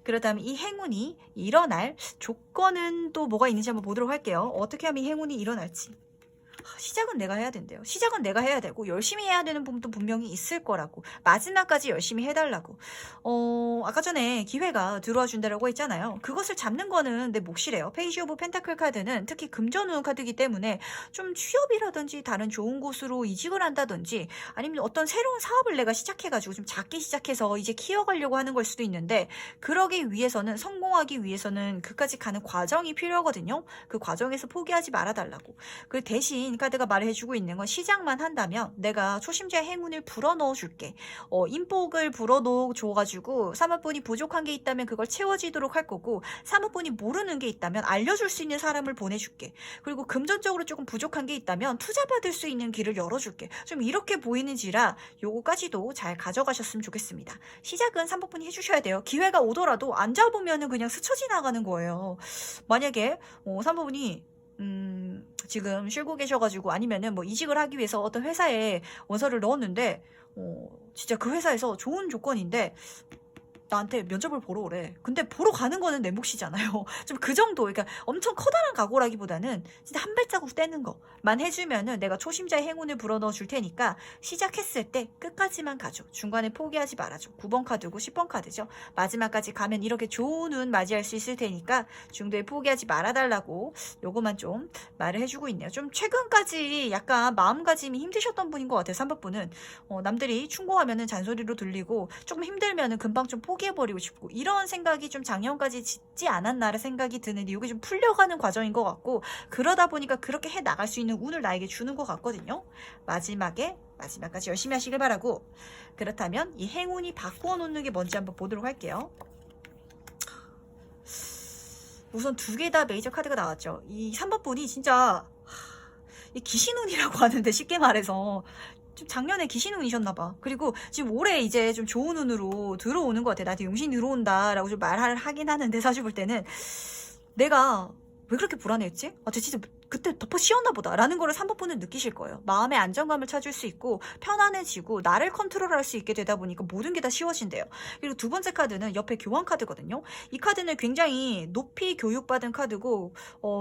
그렇다면 이 행운이 일어날 조건은 또 뭐가 있는지 한번 보도록 할게요. 어떻게 하면 이 행운이 일어날지. 시작은 내가 해야 된대요. 시작은 내가 해야 되고 열심히 해야 되는 부분도 분명히 있을 거라고. 마지막까지 열심히 해달라고. 아까 전에 기회가 들어와 준다라고 했잖아요. 그것을 잡는 거는 내 몫이래요. 페이지 오브 펜타클 카드는 특히 금전운 카드이기 때문에 좀 취업이라든지 다른 좋은 곳으로 이직을 한다든지 아니면 어떤 새로운 사업을 내가 시작해가지고 좀 작게 시작해서 이제 키워가려고 하는 걸 수도 있는데 그러기 위해서는 성공하기 위해서는 그까지 가는 과정이 필요하거든요. 그 과정에서 포기하지 말아달라고. 그 대신 카드가 말해주고 있는 건 시작만 한다면 내가 초심자의 행운을 불어넣어 줄게. 인복을 불어넣어 줘가지고 사모펀이 부족한 게 있다면 그걸 채워지도록 할 거고 사모펀이 모르는 게 있다면 알려줄 수 있는 사람을 보내줄게. 그리고 금전적으로 조금 부족한 게 있다면 투자받을 수 있는 길을 열어줄게. 좀 이렇게 보이는지라 요거까지도 잘 가져가셨으면 좋겠습니다. 시작은 사모펀이 해주셔야 돼요. 기회가 오더라도 안 잡으면은 그냥 스쳐 지나가는 거예요. 만약에 사모펀이 지금 쉬고 계셔가지고 아니면은 뭐 이직을 하기 위해서 어떤 회사에 원서를 넣었는데 진짜 그 회사에서 좋은 조건인데 나한테 면접을 보러 오래. 근데 보러 가는 거는 내 몫이잖아요. 좀 그 정도. 그러니까 엄청 커다란 각오라기보다는 진짜 한 발자국 떼는 거만 해주면은 내가 초심자의 행운을 불어넣어 줄 테니까 시작했을 때 끝까지만 가줘. 중간에 포기하지 말아줘. 9번 카드고 10번 카드죠. 마지막까지 가면 이렇게 좋은 운 맞이할 수 있을 테니까 중도에 포기하지 말아달라고 요거만 좀 말을 해주고 있네요. 좀 최근까지 약간 마음가짐이 힘드셨던 분인 것 같아요. 3번 분은 남들이 충고하면은 잔소리로 들리고 조금 힘들면은 금방 좀 포기해버리고 싶고 이런 생각이 좀 작년까지 짓지 않았나라 생각이 드는데 이게 좀 풀려가는 과정인 것 같고 그러다 보니까 그렇게 해 나갈 수 있는 운을 나에게 주는 것 같거든요. 마지막까지 열심히 하시길 바라고 그렇다면 이 행운이 바꾸어 놓는 게 뭔지 한번 보도록 할게요. 우선 두 개 다 메이저 카드가 나왔죠. 이 3번 분이 진짜 이 귀신운이라고 하는데 쉽게 말해서 좀 작년에 귀신운이셨나봐. 그리고 지금 올해 이제 좀 좋은 운으로 들어오는 것 같아. 나한테 용신이 들어온다라고 좀 말하긴 하는데 사실 볼 때는 내가 왜 그렇게 불안했지? 진짜 그때 덮어 씌웠나 보다 라는 거를 3번 분은 느끼실 거예요. 마음의 안정감을 찾을 수 있고 편안해지고 나를 컨트롤할 수 있게 되다 보니까 모든 게 다 쉬워진대요. 그리고 두 번째 카드는 옆에 교환 카드거든요. 이 카드는 굉장히 높이 교육받은 카드고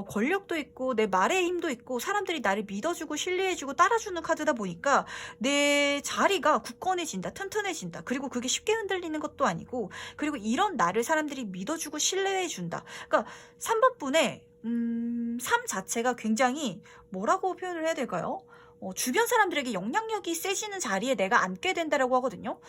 권력도 있고 내 말의 힘도 있고 사람들이 나를 믿어주고 신뢰해주고 따라주는 카드다 보니까 내 자리가 굳건해진다, 튼튼해진다. 그리고 그게 쉽게 흔들리는 것도 아니고 그리고 이런 나를 사람들이 믿어주고 신뢰해준다. 그러니까 3번 분의 삶 자체가 굉장히 뭐라고 표현을 해야 될까요? 주변 사람들에게 영향력이 세지는 자리에 내가 앉게 된다라고 하거든요.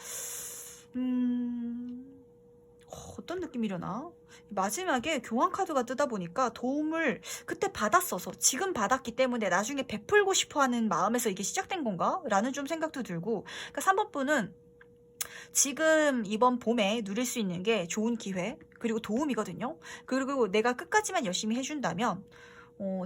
어떤 느낌이려나? 마지막에 교환 카드가 뜨다 보니까 도움을 그때 받았어서 지금 받았기 때문에 나중에 베풀고 싶어 하는 마음에서 이게 시작된 건가? 라는 좀 생각도 들고 그러니까 3번 분은 지금 이번 봄에 누릴 수 있는 게 좋은 기회 그리고 도움이거든요. 그리고 내가 끝까지만 열심히 해준다면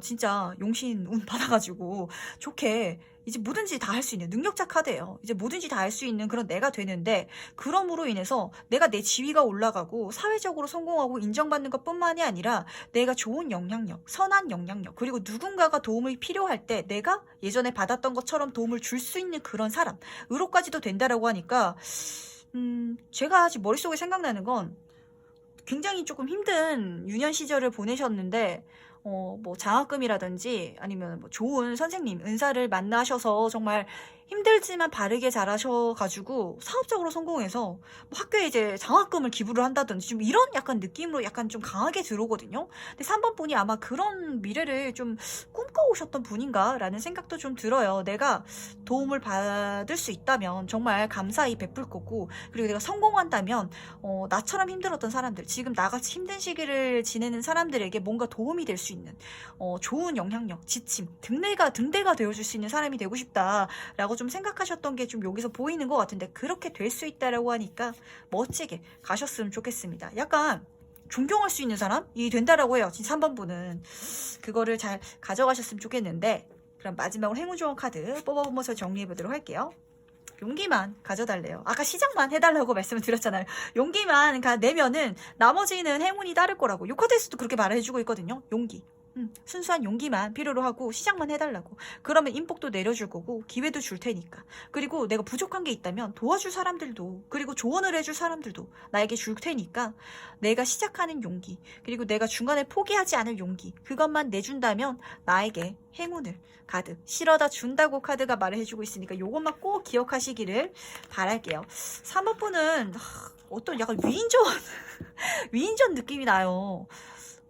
진짜 용신 운 받아가지고 좋게 이제 뭐든지 다 할 수 있는 능력자 카드예요. 이제 뭐든지 다 할 수 있는 그런 내가 되는데 그럼으로 인해서 내가 내 지위가 올라가고 사회적으로 성공하고 인정받는 것뿐만이 아니라 내가 좋은 영향력, 선한 영향력 그리고 누군가가 도움이 필요할 때 내가 예전에 받았던 것처럼 도움을 줄 수 있는 그런 사람으로까지도 된다라고 하니까 제가 아직 머릿속에 생각나는 건 굉장히 조금 힘든 유년 시절을 보내셨는데 뭐 장학금이라든지 아니면 뭐 좋은 선생님, 은사를 만나셔서 정말 힘들지만 바르게 잘하셔가지고 사업적으로 성공해서 뭐 학교에 이제 장학금을 기부를 한다든지 좀 이런 약간 느낌으로 약간 좀 강하게 들어오거든요. 근데 3번 분이 아마 그런 미래를 좀 꿈꿔오셨던 분인가 라는 생각도 좀 들어요. 내가 도움을 받을 수 있다면 정말 감사히 베풀 거고 그리고 내가 성공한다면 나처럼 힘들었던 사람들 지금 나같이 힘든 시기를 지내는 사람들에게 뭔가 도움이 될 수 있는 좋은 영향력, 지침, 등대가 되어줄 수 있는 사람이 되고 싶다라고 좀 생각하셨던 게 좀 여기서 보이는 것 같은데 그렇게 될 수 있다라고 하니까 멋지게 가셨으면 좋겠습니다. 약간 존경할 수 있는 사람이 된다라고 해요. 진짜 3번 분은 그거를 잘 가져가셨으면 좋겠는데 그럼 마지막으로 행운 조언 카드 뽑아보면서 정리해보도록 할게요. 용기만 가져달래요. 아까 시작만 해달라고 말씀을 드렸잖아요. 용기만 내면은 나머지는 행운이 따를 거라고. 요 카드에서도 그렇게 말해주고 있거든요. 용기. 순수한 용기만 필요로 하고 시작만 해달라고. 그러면 인복도 내려줄 거고 기회도 줄 테니까. 그리고 내가 부족한 게 있다면 도와줄 사람들도, 그리고 조언을 해줄 사람들도 나에게 줄 테니까 내가 시작하는 용기, 그리고 내가 중간에 포기하지 않을 용기, 그것만 내준다면 나에게 행운을 가득 실어다 준다고 카드가 말을 해주고 있으니까 요것만 꼭 기억하시기를 바랄게요. 3번 분은 어떤 약간 위인전 위인전 느낌이 나요.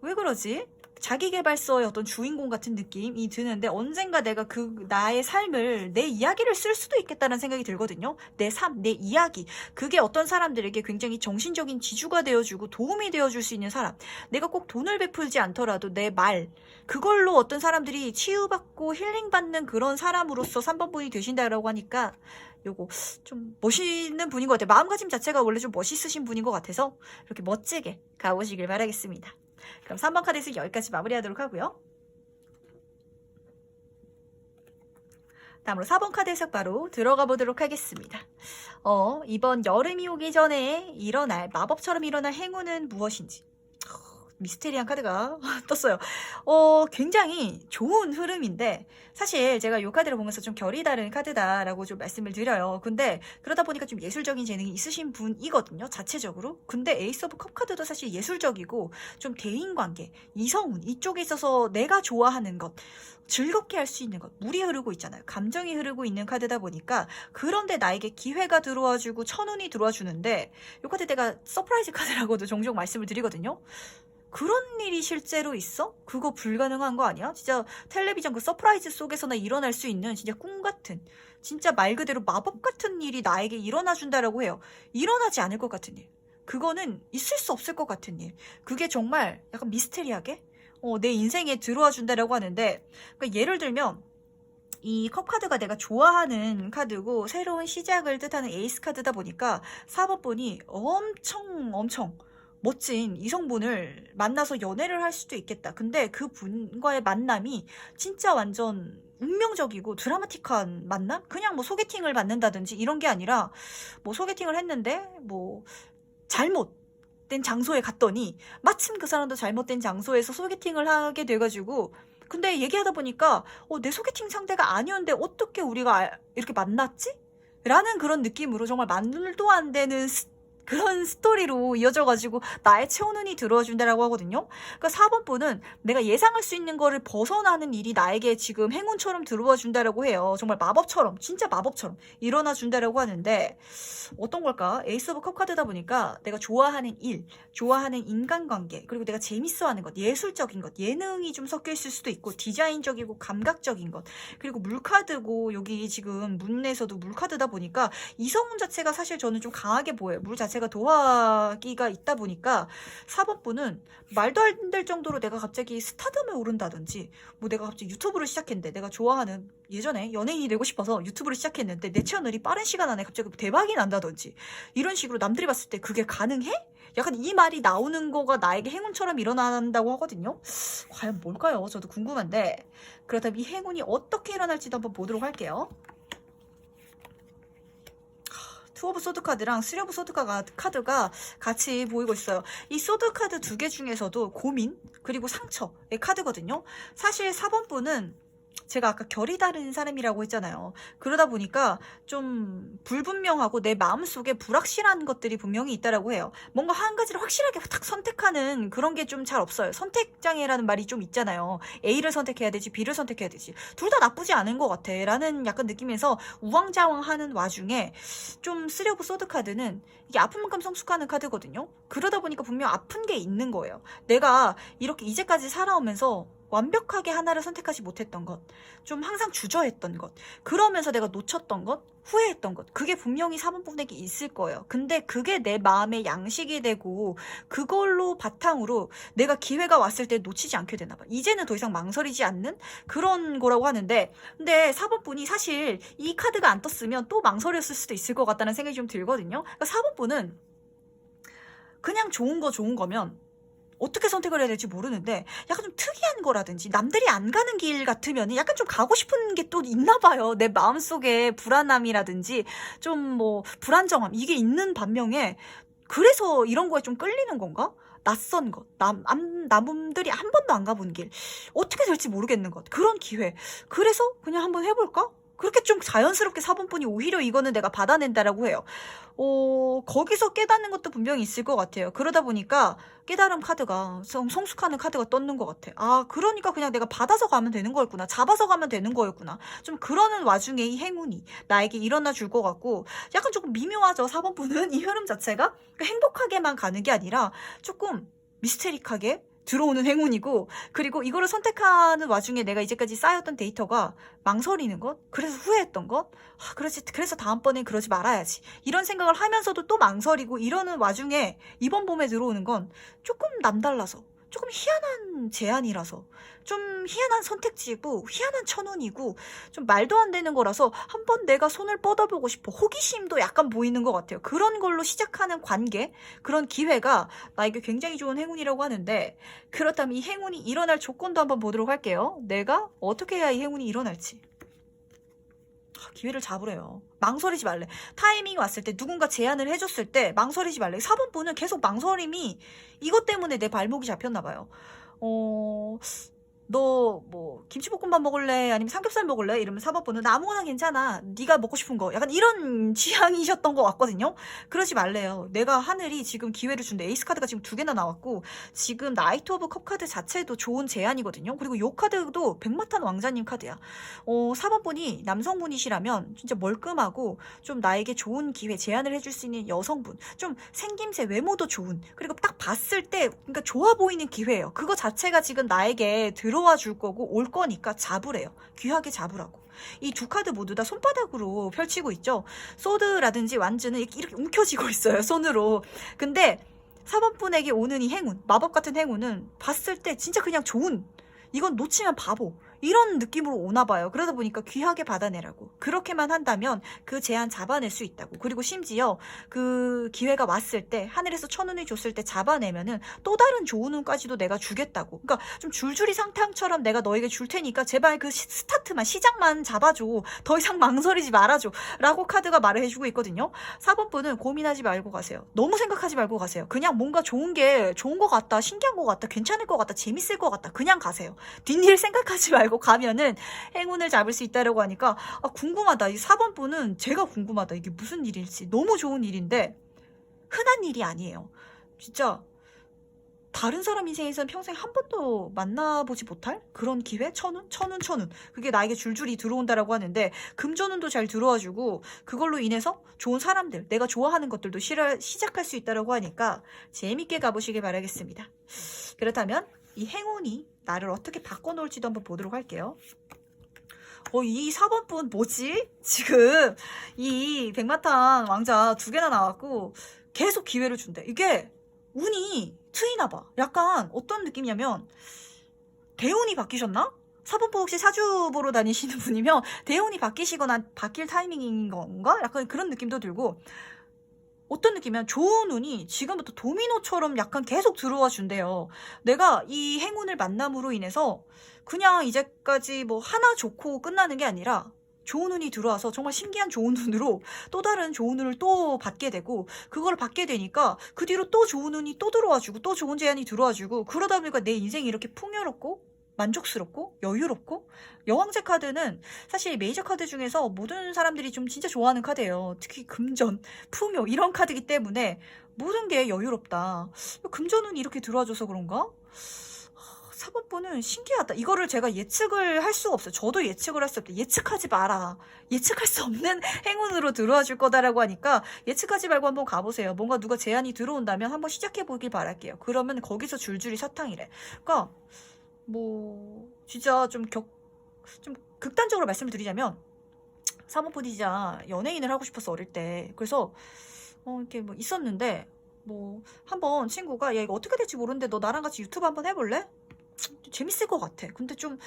왜 그러지? 자기계발서의 어떤 주인공 같은 느낌이 드는데, 언젠가 내가 나의 삶을, 내 이야기를 쓸 수도 있겠다는 생각이 들거든요. 내 삶, 내 이야기. 그게 어떤 사람들에게 굉장히 정신적인 지주가 되어주고 도움이 되어줄 수 있는 사람. 내가 꼭 돈을 베풀지 않더라도 내 말, 그걸로 어떤 사람들이 치유받고 힐링받는 그런 사람으로서 3번 분이 되신다라고 하니까 요거 좀 멋있는 분인 것 같아요. 마음가짐 자체가 원래 좀 멋있으신 분인 것 같아서 이렇게 멋지게 가보시길 바라겠습니다. 그럼 3번 카드에서 여기까지 마무리하도록 하고요. 다음으로 4번 카드 해석 바로 들어가 보도록 하겠습니다. 이번 여름이 오기 전에 일어날, 마법처럼 일어날 행운은 무엇인지. 미스테리한 카드가 떴어요. 굉장히 좋은 흐름인데, 사실 제가 이 카드를 보면서 좀 결이 다른 카드다라고 좀 말씀을 드려요. 근데 그러다 보니까 좀 예술적인 재능이 있으신 분이거든요, 자체적으로. 근데 에이스 오브 컵 카드도 사실 예술적이고 좀 대인관계, 이성운 이쪽에 있어서 내가 좋아하는 것, 즐겁게 할 수 있는 것, 물이 흐르고 있잖아요. 감정이 흐르고 있는 카드다 보니까, 그런데 나에게 기회가 들어와주고 천운이 들어와주는데, 이 카드 내가 서프라이즈 카드라고도 종종 말씀을 드리거든요. 그런 일이 실제로 있어? 그거 불가능한 거 아니야? 진짜 텔레비전 그 서프라이즈 속에서나 일어날 수 있는 진짜 꿈 같은, 진짜 말 그대로 마법 같은 일이 나에게 일어나 준다라고 해요. 일어나지 않을 것 같은 일. 그거는 있을 수 없을 것 같은 일. 그게 정말 약간 미스테리하게 내 인생에 들어와 준다라고 하는데, 그러니까 예를 들면 이 컵 카드가 내가 좋아하는 카드고 새로운 시작을 뜻하는 에이스 카드다 보니까 4번 분이 엄청 멋진 이성분을 만나서 연애를 할 수도 있겠다. 근데 그 분과의 만남이 진짜 완전 운명적이고 드라마틱한 만남? 그냥 뭐 소개팅을 받는다든지 이런 게 아니라, 뭐 소개팅을 했는데 뭐 잘못된 장소에 갔더니 마침 그 사람도 잘못된 장소에서 소개팅을 하게 돼가지고, 근데 얘기하다 보니까 내 소개팅 상대가 아니었는데 어떻게 우리가 이렇게 만났지? 라는 그런 느낌으로 정말 말도 안 되는 그런 스토리로 이어져가지고 나의 체온운이 들어와 준다라고 하거든요. 그러니까 4번 분은 내가 예상할 수 있는 거를 벗어나는 일이 나에게 지금 행운처럼 들어와 준다라고 해요. 정말 마법처럼, 진짜 마법처럼 일어나 준다라고 하는데, 어떤 걸까? 에이스 오브 컵 카드다 보니까 내가 좋아하는 일, 좋아하는 인간관계, 그리고 내가 재밌어하는 것, 예술적인 것, 예능이 좀 섞여 있을 수도 있고, 디자인적이고 감각적인 것, 그리고 물카드고, 여기 지금 문에서도 물카드다 보니까 이성운 자체가 사실 저는 좀 강하게 보여요. 물 자체가 도화기가 있다 보니까 4번 분은 말도 안 될 정도로 내가 갑자기 스타덤에 오른다든지, 뭐 내가 갑자기 유튜브를 시작했는데, 내가 좋아하는, 예전에 연예인이 되고 싶어서 유튜브를 시작했는데 내 채널이 빠른 시간 안에 갑자기 대박이 난다든지, 이런 식으로 남들이 봤을 때 그게 가능해? 약간 이 말이 나오는 거가 나에게 행운처럼 일어난다고 하거든요. 과연 뭘까요? 저도 궁금한데, 그렇다면 이 행운이 어떻게 일어날지도 한번 보도록 할게요. 투 오브 소드 카드랑 쓰리 오브 소드 카드가 같이 보이고 있어요. 이 소드 카드 두 개 중에서도 고민, 그리고 상처의 카드거든요. 사실 4번 분은 제가 아까 결이 다른 사람이라고 했잖아요. 그러다 보니까 좀 불분명하고 내 마음속에 불확실한 것들이 분명히 있다라고 해요. 뭔가 한 가지를 확실하게 딱 선택하는 그런 게 좀 잘 없어요. 선택장애라는 말이 좀 있잖아요. A를 선택해야 되지 B를 선택해야 되지, 둘 다 나쁘지 않은 것 같아 라는 약간 느낌에서 우왕좌왕하는 와중에, 좀 쓰리 오브 소드 카드는 이게 아픈 만큼 성숙하는 카드거든요. 그러다 보니까 분명 아픈 게 있는 거예요. 내가 이렇게 이제까지 살아오면서 완벽하게 하나를 선택하지 못했던 것, 좀 항상 주저했던 것, 그러면서 내가 놓쳤던 것, 후회했던 것, 그게 분명히 4번 분에게 있을 거예요. 근데 그게 내 마음의 양식이 되고, 그걸로 바탕으로 내가 기회가 왔을 때 놓치지 않게 되나 봐. 이제는 더 이상 망설이지 않는 그런 거라고 하는데, 근데 4번 분이 사실 이 카드가 안 떴으면 또 망설였을 수도 있을 것 같다는 생각이 좀 들거든요. 그러니까 4번 분은 그냥 좋은 거면 어떻게 선택을 해야 될지 모르는데, 약간 좀 특이한 거라든지 남들이 안 가는 길 같으면 약간 좀 가고 싶은 게 또 있나 봐요. 내 마음속에 불안함이라든지 좀 뭐 불안정함, 이게 있는 반면에 그래서 이런 거에 좀 끌리는 건가? 낯선 것, 남들이 한 번도 안 가본 길, 어떻게 될지 모르겠는 것, 그런 기회. 그래서 그냥 한번 해볼까? 그렇게 좀 자연스럽게 4번분이 오히려 이거는 내가 받아낸다라고 해요. 거기서 깨닫는 것도 분명히 있을 것 같아요. 그러다 보니까 깨달음 카드가, 성숙하는 카드가 떴는 것 같아. 아, 그러니까 그냥 내가 받아서 가면 되는 거였구나. 잡아서 가면 되는 거였구나. 좀 그러는 와중에 이 행운이 나에게 일어나 줄 것 같고, 약간 조금 미묘하죠. 4번분은 이 흐름 자체가 행복하게만 가는 게 아니라 조금 미스테릭하게 들어오는 행운이고, 그리고 이거를 선택하는 와중에 내가 이제까지 쌓였던 데이터가 망설이는 것, 그래서 후회했던 것, 그래서 다음번엔 그러지 말아야지, 이런 생각을 하면서도 또 망설이고 이러는 와중에 이번 봄에 들어오는 건 조금 남달라서 조금 희한한 제안이라서, 좀 희한한 선택지고 희한한 천운이고 좀 말도 안 되는 거라서 한번 내가 손을 뻗어보고 싶어, 호기심도 약간 보이는 것 같아요. 그런 걸로 시작하는 관계, 그런 기회가 나에게 굉장히 좋은 행운이라고 하는데, 그렇다면 이 행운이 일어날 조건도 한번 보도록 할게요. 내가 어떻게 해야 이 행운이 일어날지. 기회를 잡으래요. 망설이지 말래. 타이밍이 왔을 때, 누군가 제안을 해줬을 때 망설이지 말래. 4번분은 계속 망설임이 이것 때문에 내 발목이 잡혔나 봐요. 너 뭐 김치볶음밥 먹을래? 아니면 삼겹살 먹을래? 이러면 4번분은 나 아무거나 괜찮아, 네가 먹고 싶은 거, 약간 이런 취향이셨던 것 같거든요. 그러지 말래요. 내가 하늘이 지금 기회를 준대. 에이스 카드가 지금 2개나 나왔고, 지금 나이트 오브 컵 카드 자체도 좋은 제안이거든요. 그리고 요 카드도 백마탄 왕자님 카드야. 4번분이 남성분이시라면 진짜 멀끔하고 좀 나에게 좋은 기회, 제안을 해줄 수 있는 여성분, 좀 생김새, 외모도 좋은, 그리고 딱 봤을 때 그러니까 좋아 보이는 기회예요. 그거 자체가 지금 나에게 들어와 줄 거고 올 거니까 잡으래요. 귀하게 잡으라고. 이 두 카드 모두 다 손바닥으로 펼치고 있죠. 소드라든지 완즈는 이렇게 움켜쥐고 있어요, 손으로. 근데 4번분에게 오는 이 행운, 마법 같은 행운은 봤을 때 진짜 그냥 좋은, 이건 놓치면 바보, 이런 느낌으로 오나 봐요. 그러다 보니까 귀하게 받아내라고. 그렇게만 한다면 그 제안 잡아낼 수 있다고. 그리고 심지어 그 기회가 왔을 때, 하늘에서 천운을 줬을 때 잡아내면은 또 다른 좋은 운까지도 내가 주겠다고. 그러니까 좀 줄줄이 상탕처럼 내가 너에게 줄 테니까 제발 그 스타트만, 시작만 잡아줘. 더 이상 망설이지 말아줘. 라고 카드가 말을 해주고 있거든요. 4번분은 고민하지 말고 가세요. 너무 생각하지 말고 가세요. 그냥 뭔가 좋은 게 좋은 것 같다, 신기한 것 같다, 괜찮을 것 같다, 재밌을 것 같다, 그냥 가세요. 뒷일 생각하지 말고 가면은 행운을 잡을 수 있다라고 하니까, 궁금하다. 이 4번분은 제가 궁금하다. 이게 무슨 일일지. 너무 좋은 일인데 흔한 일이 아니에요. 진짜 다른 사람 인생에서는 평생 한 번도 만나보지 못할 그런 기회? 천운? 그게 나에게 줄줄이 들어온다라고 하는데, 금전운도 잘 들어와주고, 그걸로 인해서 좋은 사람들, 내가 좋아하는 것들도 시작할 수 있다라고 하니까 재밌게 가보시길 바라겠습니다. 그렇다면 이 행운이 나를 어떻게 바꿔놓을지도 한번 보도록 할게요. 이 4번분 뭐지? 지금 이 백마탄 왕자 2개나 나왔고 계속 기회를 준대. 이게 운이 트이나 봐. 약간 어떤 느낌이냐면, 대운이 바뀌셨나? 4번분 혹시 사주 보러 다니시는 분이면 대운이 바뀌시거나 바뀔 타이밍인 건가? 약간 그런 느낌도 들고, 어떤 느낌이면 좋은 운이 지금부터 도미노처럼 약간 계속 들어와 준대요. 내가 이 행운을 만남으로 인해서 그냥 이제까지 뭐 하나 좋고 끝나는 게 아니라 좋은 운이 들어와서 정말 신기한 좋은 운으로 또 다른 좋은 운을 또 받게 되고, 그걸 받게 되니까 그 뒤로 또 좋은 운이 또 들어와주고 또 좋은 제안이 들어와주고, 그러다 보니까 내 인생이 이렇게 풍요롭고 만족스럽고 여유롭고, 여왕제 카드는 사실 메이저 카드 중에서 모든 사람들이 좀 진짜 좋아하는 카드예요. 특히 금전, 풍요 이런 카드이기 때문에 모든 게 여유롭다. 금전운이 이렇게 들어와줘서 그런가? 4번분은 신기하다. 이거를 제가 예측을 할 수가 없어요. 저도 예측을 할 수 없대. 예측하지 마라. 예측할 수 없는 행운으로 들어와 줄 거다라고 하니까 예측하지 말고 한번 가보세요. 뭔가 누가 제안이 들어온다면 한번 시작해 보길 바랄게요. 그러면 거기서 줄줄이 사탕이래. 그러니까 뭐 진짜 좀 극단적으로 말씀을 드리자면, 4번분이 진짜 연예인을 하고 싶어서 어릴 때, 그래서 이렇게 뭐 있었는데, 뭐 한번 친구가 야 이거 어떻게 될지 모르는데 너 나랑 같이 유튜브 한번 해볼래? 재밌을 것 같아. 근데 좀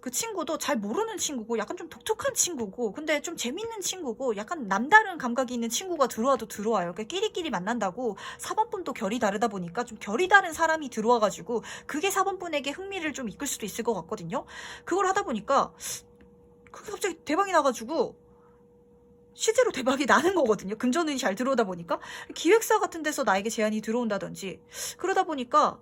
그 친구도 잘 모르는 친구고 약간 좀 독특한 친구고, 근데 좀 재밌는 친구고 약간 남다른 감각이 있는 친구가 들어와도 들어와요. 그러니까 끼리끼리 만난다고 4번분도 결이 다르다 보니까 좀 결이 다른 사람이 들어와가지고 그게 4번분에게 흥미를 좀 이끌 수도 있을 것 같거든요. 그걸 하다 보니까 그게 갑자기 대박이 나가지고 실제로 대박이 나는 거거든요. 금전운이 잘 들어오다 보니까. 기획사 같은 데서 나에게 제안이 들어온다든지 그러다 보니까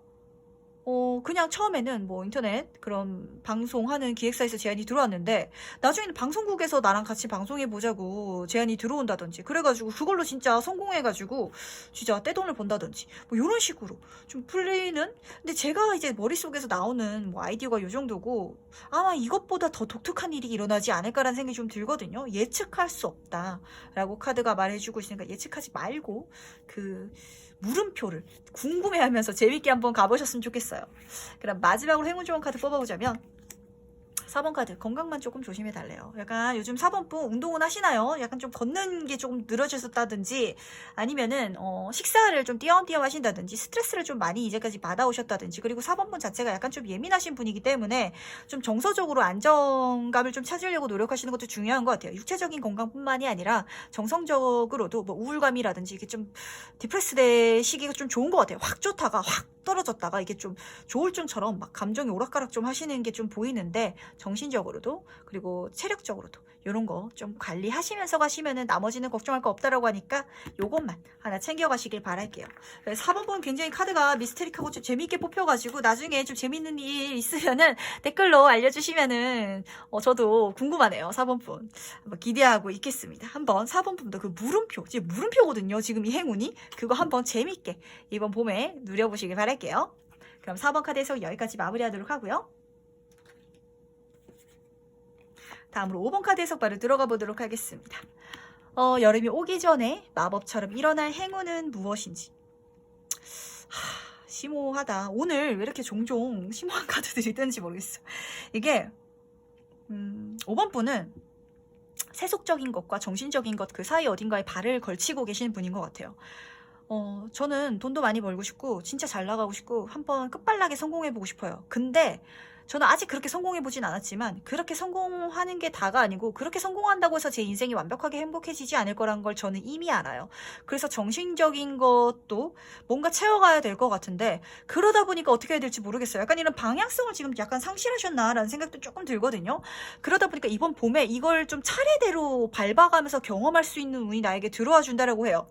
그냥 처음에는 뭐 인터넷 그런 방송하는 기획사에서 제안이 들어왔는데 나중에는 방송국에서 나랑 같이 방송해보자고 제안이 들어온다든지 그래가지고 그걸로 진짜 성공해가지고 진짜 떼돈을 번다든지 뭐 이런 식으로 좀 풀리는. 근데 제가 이제 머릿속에서 나오는 뭐 아이디어가 요 정도고 아마 이것보다 더 독특한 일이 일어나지 않을까라는 생각이 좀 들거든요. 예측할 수 없다라고 카드가 말해주고 있으니까 예측하지 말고 그 물음표를 궁금해하면서 재밌게 한번 가보셨으면 좋겠어요. 그럼 마지막으로 행운 좋은 카드 뽑아보자면 4번 카드, 건강만 조금 조심해 달래요. 약간 요즘 4번분 운동은 하시나요? 약간 좀 걷는 게 조금 늘어졌다든지 아니면은 식사를 좀 띄엄띄엄 하신다든지 스트레스를 좀 많이 이제까지 받아오셨다든지 그리고 4번분 자체가 약간 좀 예민하신 분이기 때문에 좀 정서적으로 안정감을 좀 찾으려고 노력하시는 것도 중요한 것 같아요. 육체적인 건강뿐만이 아니라 정성적으로도 뭐 우울감이라든지 이게 좀 디프레스 될 시기가 좀 좋은 것 같아요. 확 좋다가 확 떨어졌다가 이게 좀 조울증처럼 막 감정이 오락가락 좀 하시는 게 좀 보이는데 정신적으로도 그리고 체력적으로도 이런 거 좀 관리하시면서 가시면은 나머지는 걱정할 거 없다라고 하니까 요것만 하나 챙겨가시길 바랄게요. 4번분 굉장히 카드가 미스테릭하고 좀 재미있게 뽑혀가지고 나중에 좀 재밌는 일 있으면은 댓글로 알려주시면은 저도 궁금하네요. 4번분 한번 기대하고 있겠습니다. 한번 4번분도 그 물음표, 이제 물음표거든요. 지금 이 행운이 그거 한번 재밌게 이번 봄에 누려보시길 바랄게요. 그럼 4번 카드 해석 여기까지 마무리하도록 하고요. 다음으로 5번 카드 해석 바로 들어가 보도록 하겠습니다. 여름이 오기 전에 마법처럼 일어날 행운은 무엇인지. 심오하다. 오늘 왜 이렇게 종종 심오한 카드들이 뜨는지 모르겠어. 이게 5번 분은 세속적인 것과 정신적인 것 그 사이 어딘가에 발을 걸치고 계시는 분인 것 같아요. 저는 돈도 많이 벌고 싶고 진짜 잘 나가고 싶고 한번 끝발나게 성공해보고 싶어요. 근데 저는 아직 그렇게 성공해보진 않았지만 그렇게 성공하는 게 다가 아니고 그렇게 성공한다고 해서 제 인생이 완벽하게 행복해지지 않을 거란 걸 저는 이미 알아요. 그래서 정신적인 것도 뭔가 채워가야 될 것 같은데 그러다 보니까 어떻게 해야 될지 모르겠어요. 약간 이런 방향성을 지금 약간 상실하셨나라는 생각도 조금 들거든요. 그러다 보니까 이번 봄에 이걸 좀 차례대로 밟아가면서 경험할 수 있는 운이 나에게 들어와 준다라고 해요.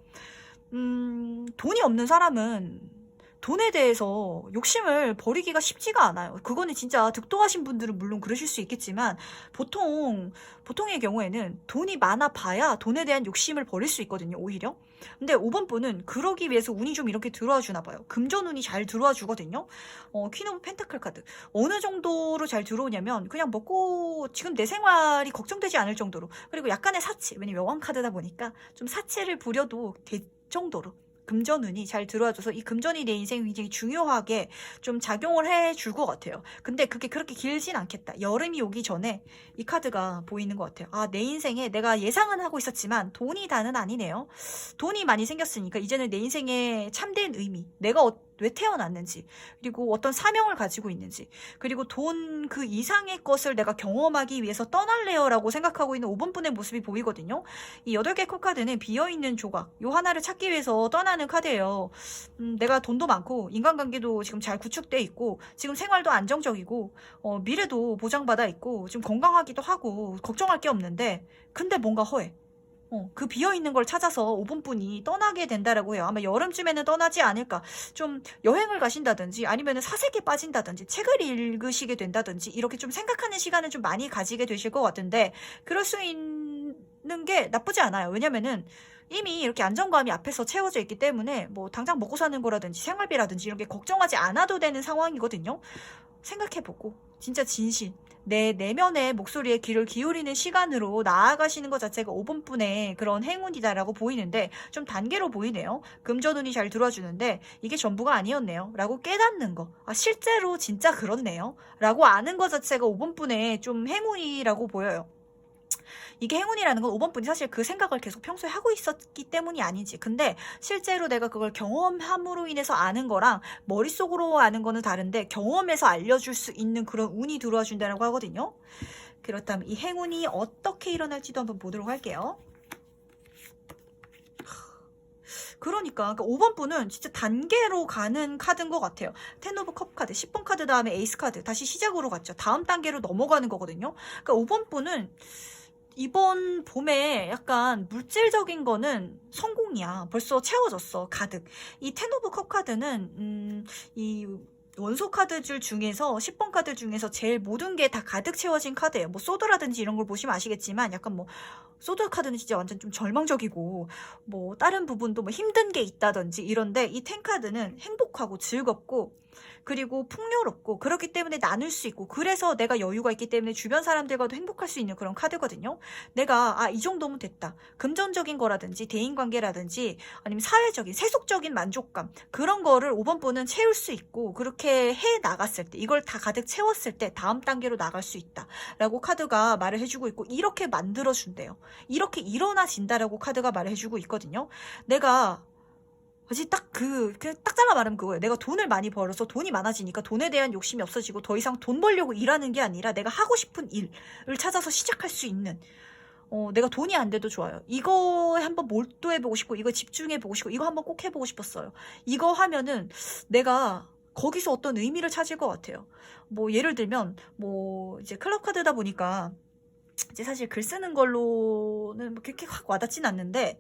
돈이 없는 사람은 돈에 대해서 욕심을 버리기가 쉽지가 않아요. 그거는 진짜 득도하신 분들은 물론 그러실 수 있겠지만 보통의 경우에는 돈이 많아 봐야 돈에 대한 욕심을 버릴 수 있거든요. 오히려. 근데 5번 분은 그러기 위해서 운이 좀 이렇게 들어와 주나 봐요. 금전운이 잘 들어와 주거든요. 퀸 오브 펜타클 카드. 어느 정도로 잘 들어오냐면 그냥 먹고 지금 내 생활이 걱정되지 않을 정도로 그리고 약간의 사치. 왜냐면 여왕 카드다 보니까 좀 사치를 부려도 될 정도로 금전운이 잘 들어와줘서 이 금전이 내 인생에 굉장히 중요하게 좀 작용을 해줄 것 같아요. 근데 그게 그렇게 길진 않겠다. 여름이 오기 전에 이 카드가 보이는 것 같아요. 아, 내 인생에 내가 예상은 하고 있었지만 돈이 다는 아니네요. 돈이 많이 생겼으니까 이제는 내 인생에 참된 의미, 내가 왜 태어났는지, 그리고 어떤 사명을 가지고 있는지, 그리고 돈 그 이상의 것을 내가 경험하기 위해서 떠날래요 라고 생각하고 있는 5번 분의 모습이 보이거든요. 이 8개 컵카드는 비어있는 조각, 요 하나를 찾기 위해서 떠나는 카드예요. 내가 돈도 많고 인간관계도 지금 잘 구축돼 있고 지금 생활도 안정적이고 미래도 보장받아 있고 지금 건강하기도 하고 걱정할 게 없는데 근데 뭔가 허해. 그 비어있는 걸 찾아서 5분 분이 떠나게 된다라고 해요. 아마 여름쯤에는 떠나지 않을까. 좀 여행을 가신다든지 아니면 사색에 빠진다든지 책을 읽으시게 된다든지 이렇게 좀 생각하는 시간을 좀 많이 가지게 되실 것 같은데 그럴 수 있는 게 나쁘지 않아요. 왜냐면은 이미 이렇게 안정감이 앞에서 채워져 있기 때문에 뭐 당장 먹고 사는 거라든지 생활비라든지 이런 게 걱정하지 않아도 되는 상황이거든요. 생각해보고 진짜 진실 내 내면의 목소리에 귀를 기울이는 시간으로 나아가시는 것 자체가 5번 분의 그런 행운이다라고 보이는데 좀 단계로 보이네요. 금전운이 잘 들어와주는데 이게 전부가 아니었네요 라고 깨닫는 거. 아, 실제로 진짜 그렇네요 라고 아는 것 자체가 5번 분의 좀 행운이라고 보여요. 이게 행운이라는 건 5번 분이 사실 그 생각을 계속 평소에 하고 있었기 때문이 아니지. 근데 실제로 내가 그걸 경험함으로 인해서 아는 거랑 머릿속으로 아는 거는 다른데 경험에서 알려줄 수 있는 그런 운이 들어와 준다고 하거든요. 그렇다면 이 행운이 어떻게 일어날지도 한번 보도록 할게요. 그러니까 5번 분은 진짜 단계로 가는 카드인 것 같아요. 10 오브 컵 카드, 10번 카드 다음에 에이스 카드 다시 시작으로 갔죠. 다음 단계로 넘어가는 거거든요. 그러니까 5번 분은 이번 봄에 약간 물질적인 거는 성공이야. 벌써 채워졌어. 가득. 이 텐 오브 컵 카드는 이 원소 카드줄 중에서 10번 카드 중에서 제일 모든 게 다 가득 채워진 카드예요. 뭐 소드라든지 이런 걸 보시면 아시겠지만 약간 뭐 소드 카드는 진짜 완전 좀 절망적이고 뭐 다른 부분도 뭐 힘든 게 있다든지 이런데 이 텐 카드는 행복하고 즐겁고 그리고 풍요롭고 그렇기 때문에 나눌 수 있고 그래서 내가 여유가 있기 때문에 주변 사람들과도 행복할 수 있는 그런 카드거든요. 내가 이 정도면 됐다. 금전적인 거라든지 대인관계라든지 아니면 사회적인 세속적인 만족감 그런 거를 5번 분은 채울 수 있고 그렇게 해 나갔을 때 이걸 다 가득 채웠을 때 다음 단계로 나갈 수 있다 라고 카드가 말을 해주고 있고 이렇게 만들어준대요. 이렇게 일어나진다라고 카드가 말을 해주고 있거든요. 내가 뭐지 딱 잘라 말하면 그거예요. 내가 돈을 많이 벌어서 돈이 많아지니까 돈에 대한 욕심이 없어지고 더 이상 돈 벌려고 일하는 게 아니라 내가 하고 싶은 일을 찾아서 시작할 수 있는 내가 돈이 안 돼도 좋아요. 이거에 한번 몰두해보고 싶고 이거 집중해보고 싶고 이거 한번 꼭 해보고 싶었어요. 이거 하면은 내가 거기서 어떤 의미를 찾을 것 같아요. 뭐 예를 들면 뭐 이제 클럽 카드다 보니까 이제 사실 글 쓰는 걸로는 뭐 그렇게 확 와닿진 않는데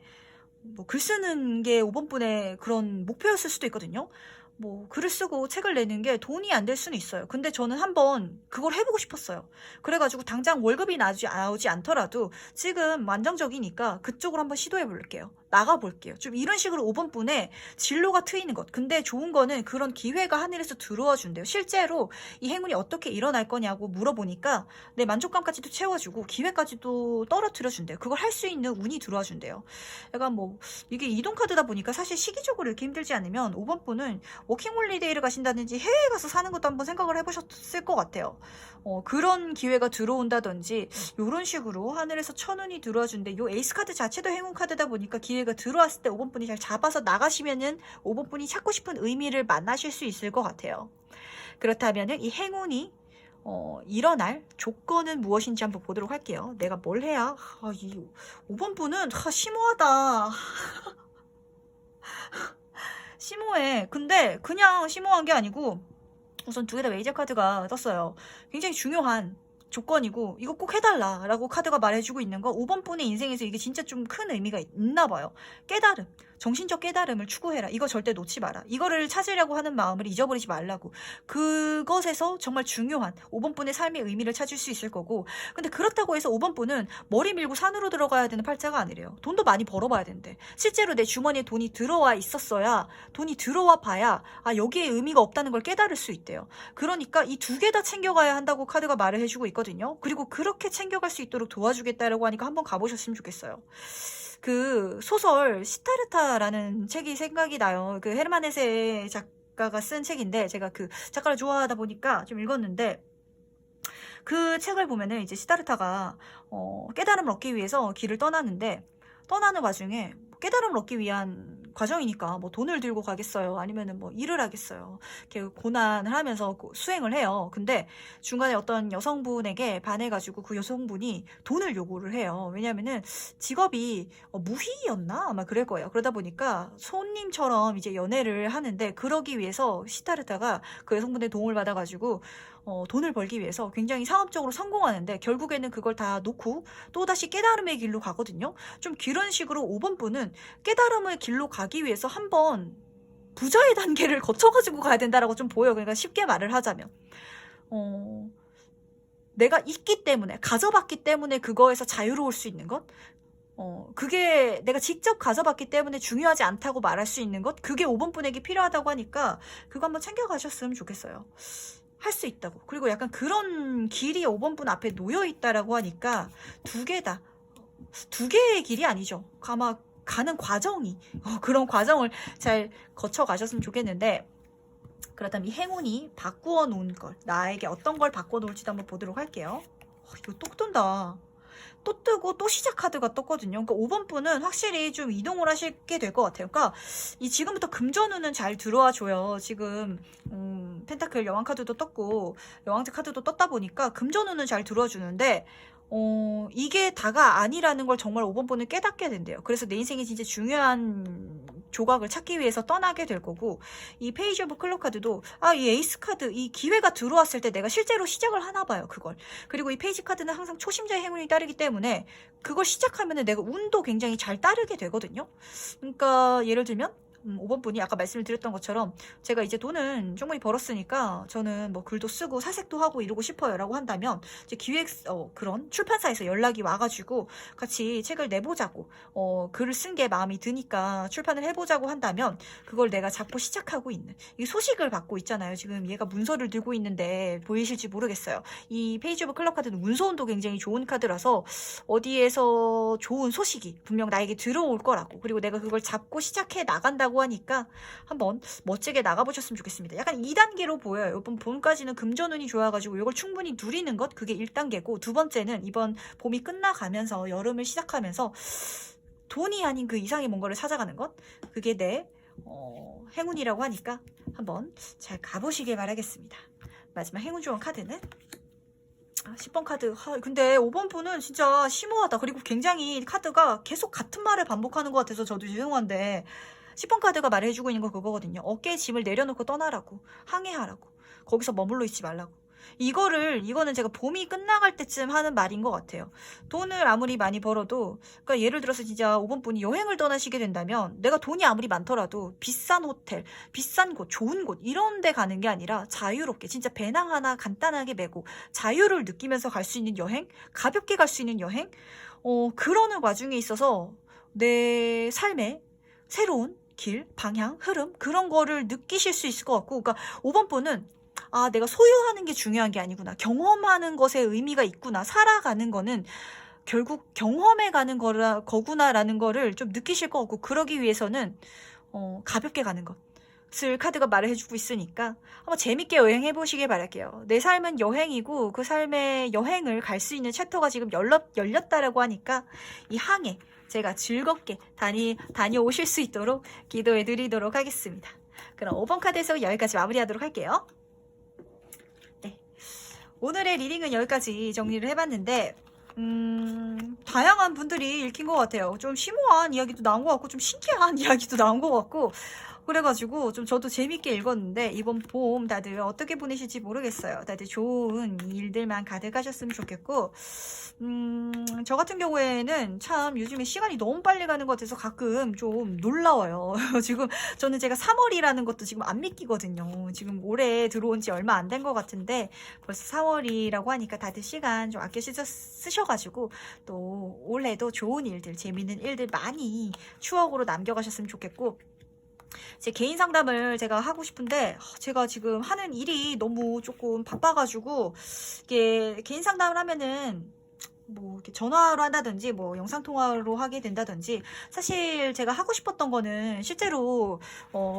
뭐 글 쓰는 게 5번 분의 그런 목표였을 수도 있거든요. 뭐 글을 쓰고 책을 내는 게 돈이 안 될 수는 있어요. 근데 저는 한번 그걸 해보고 싶었어요. 그래가지고 당장 월급이 나오지 않더라도 지금 안정적이니까 그쪽으로 한번 시도해 볼게요. 나가볼게요. 좀 이런 식으로 5번 분에 진로가 트이는 것. 근데 좋은 거는 그런 기회가 하늘에서 들어와 준대요. 실제로 이 행운이 어떻게 일어날 거냐고 물어보니까 내 만족감까지도 채워주고 기회까지도 떨어뜨려 준대요. 그걸 할 수 있는 운이 들어와 준대요. 약간 뭐 이게 이동 카드다 보니까 사실 시기적으로 이렇게 힘들지 않으면 5번 분은 워킹홀리데이를 가신다든지 해외에 가서 사는 것도 한번 생각을 해보셨을 것 같아요. 그런 기회가 들어온다든지 이런 식으로 하늘에서 천운이 들어와 준대. 요 에이스 카드 자체도 행운 카드다 보니까 기회가 들어왔을 때 5번 분이 잘 잡아서 나가시면은 5번 분이 찾고 싶은 의미를 만나실 수 있을 것 같아요. 그렇다면은 이 행운이 일어날 조건은 무엇인지 한번 보도록 할게요. 내가 뭘 해야 이 5번 분은 심오하다. 심오해. 근데 그냥 심오한 게 아니고 우선 두 개 다 메이저 카드가 떴어요. 굉장히 중요한 조건이고 이거 꼭 해달라 라고 카드가 말해주고 있는 거 5번 분의 인생에서 이게 진짜 좀 큰 의미가 있나 봐요. 깨달음. 정신적 깨달음을 추구해라. 이거 절대 놓지 마라. 이거를 찾으려고 하는 마음을 잊어버리지 말라고. 그것에서 정말 중요한 5번 분의 삶의 의미를 찾을 수 있을 거고 근데 그렇다고 해서 5번 분은 머리 밀고 산으로 들어가야 되는 팔자가 아니래요. 돈도 많이 벌어봐야 된대. 실제로 내 주머니에 돈이 들어와 있었어야 돈이 들어와 봐야 여기에 의미가 없다는 걸 깨달을 수 있대요. 그러니까 이 두 개 다 챙겨가야 한다고 카드가 말을 해주고 있거든요. 그리고 그렇게 챙겨갈 수 있도록 도와주겠다라고 하니까 한번 가보셨으면 좋겠어요. 그 소설 시타르타라는 책이 생각이 나요. 그 헤르만 헤세 작가가 쓴 책인데 제가 그 작가를 좋아하다 보니까 좀 읽었는데 그 책을 보면은 이제 시타르타가 깨달음을 얻기 위해서 길을 떠나는데 떠나는 와중에 깨달음을 얻기 위한 과정이니까 뭐 돈을 들고 가겠어요? 아니면은 뭐 일을 하겠어요? 이렇게 고난을 하면서 수행을 해요. 근데 중간에 어떤 여성분에게 반해가지고 그 여성분이 돈을 요구를 해요. 왜냐면은 직업이 무희였나? 아마 그럴 거예요. 그러다 보니까 손님처럼 이제 연애를 하는데 그러기 위해서 시타르타가 그 여성분의 도움을 받아가지고 돈을 벌기 위해서 굉장히 상업적으로 성공하는데 결국에는 그걸 다 놓고 또다시 깨달음의 길로 가거든요. 좀 그런 식으로 5번 분은 깨달음의 길로 가기 위해서 한번 부자의 단계를 거쳐가지고 가야 된다라고 좀 보여요. 그러니까 쉽게 말을 하자면 내가 있기 때문에 가져봤기 때문에 그거에서 자유로울 수 있는 것 그게 내가 직접 가져봤기 때문에 중요하지 않다고 말할 수 있는 것 그게 5번 분에게 필요하다고 하니까 그거 한번 챙겨가셨으면 좋겠어요. 할 수 있다고. 그리고 약간 그런 길이 5번 분 앞에 놓여 있다라고 하니까 두 개의 길이 아니죠. 아마 가는 과정이 그런 과정을 잘 거쳐 가셨으면 좋겠는데 그렇다면 이 행운이 바꾸어 놓은 걸 나에게 어떤 걸 바꿔 놓을지도 한번 보도록 할게요. 이거 또 뜬다. 또 뜨고 또 시작 카드가 떴거든요. 그러니까 5번 분은 확실히 좀 이동을 하시게 될 것 같아요. 그러니까 이 지금부터 금전운은 잘 들어와 줘요. 지금 펜타클 여왕 카드도 떴고 여왕제 카드도 떴다 보니까 금전운은 잘 들어와 주는데 이게 다가 아니라는 걸 정말 5번 분은 깨닫게 된대요. 그래서 내 인생에 진짜 중요한 조각을 찾기 위해서 떠나게 될 거고, 이 페이지 오브 클럽 카드도 이 에이스 카드, 이 기회가 들어왔을 때 내가 실제로 시작을 하나 봐요, 그걸. 그리고 이 페이지 카드는 항상 초심자의 행운이 따르기 때문에 그걸 시작하면은 내가 운도 굉장히 잘 따르게 되거든요. 그러니까 예를 들면 5번 분이 아까 말씀을 드렸던 것처럼 제가 이제 돈은 충분히 벌었으니까 저는 뭐 글도 쓰고 사색도 하고 이러고 싶어요 라고 한다면 이제 그런 출판사에서 연락이 와가지고 같이 책을 내보자고 글을 쓴 게 마음이 드니까 출판을 해보자고 한다면 그걸 내가 잡고 시작하고 있는 이 소식을 받고 있잖아요. 지금 얘가 문서를 들고 있는데 보이실지 모르겠어요. 이 페이지 오브 클럽 카드는 문서운도 굉장히 좋은 카드라서 어디에서 좋은 소식이 분명 나에게 들어올 거라고, 그리고 내가 그걸 잡고 시작해 나간다고 하니까 한번 멋지게 나가보셨으면 좋겠습니다. 약간 2단계로 보여요. 이번 봄까지는 금전운이 좋아가지고 이걸 충분히 누리는 것, 그게 1단계고, 두 번째는 이번 봄이 끝나가면서 여름을 시작하면서 돈이 아닌 그 이상의 뭔가를 찾아가는 것, 그게 내 행운이라고 하니까 한번 잘 가보시길 바라겠습니다. 마지막 행운 좋은 카드는 10번 카드. 근데 5번 분은 진짜 심오하다. 그리고 굉장히 카드가 계속 같은 말을 반복하는 것 같아서 저도 죄송한데 10번 카드가 말해주고 있는 거 그거거든요. 어깨에 짐을 내려놓고 떠나라고, 항해하라고, 거기서 머물러 있지 말라고. 이거는 제가 봄이 끝나갈 때쯤 하는 말인 것 같아요. 돈을 아무리 많이 벌어도, 그러니까 예를 들어서 진짜 5번 분이 여행을 떠나시게 된다면 내가 돈이 아무리 많더라도 비싼 호텔, 비싼 곳, 좋은 곳 이런 데 가는 게 아니라 자유롭게 진짜 배낭 하나 간단하게 메고 자유를 느끼면서 갈 수 있는 여행, 가볍게 갈 수 있는 여행, 그러는 와중에 있어서 내 삶에 새로운 길, 방향, 흐름 그런 거를 느끼실 수 있을 것 같고, 그러니까 5번 분은 내가 소유하는 게 중요한 게 아니구나, 경험하는 것에 의미가 있구나, 살아가는 거는 결국 경험해 가는 거구나라는 거를 좀 느끼실 것 같고, 그러기 위해서는 가볍게 가는 것을 카드가 말을 해주고 있으니까 한번 재밌게 여행해 보시길 바랄게요. 내 삶은 여행이고 그 삶의 여행을 갈 수 있는 챕터가 지금 열렸다라고 하니까 이 항해 제가 즐겁게 다녀오실 수 있도록 기도해 드리도록 하겠습니다. 그럼 5번 카드에서 여기까지 마무리하도록 할게요. 네, 오늘의 리딩은 여기까지 정리를 해봤는데 다양한 분들이 읽힌 것 같아요. 좀 심오한 이야기도 나온 것 같고 좀 신기한 이야기도 나온 것 같고, 그래가지고 좀 저도 재밌게 읽었는데 이번 봄 다들 어떻게 보내실지 모르겠어요. 다들 좋은 일들만 가득하셨으면 좋겠고, 저 같은 경우에는 참 요즘에 시간이 너무 빨리 가는 것 같아서 가끔 좀 놀라워요. 지금 저는 제가 3월이라는 것도 지금 안 믿기거든요. 지금 올해 들어온 지 얼마 안 된 것 같은데 벌써 4월이라고 하니까 다들 시간 좀 아껴 쓰셔가지고 또 올해도 좋은 일들, 재밌는 일들 많이 추억으로 남겨가셨으면 좋겠고, 제 개인 상담을 제가 하고 싶은데 제가 지금 하는 일이 너무 조금 바빠가지고 이게 개인 상담을 하면은 뭐 이렇게 전화로 한다든지 뭐 영상 통화로 하게 된다든지, 사실 제가 하고 싶었던 거는 실제로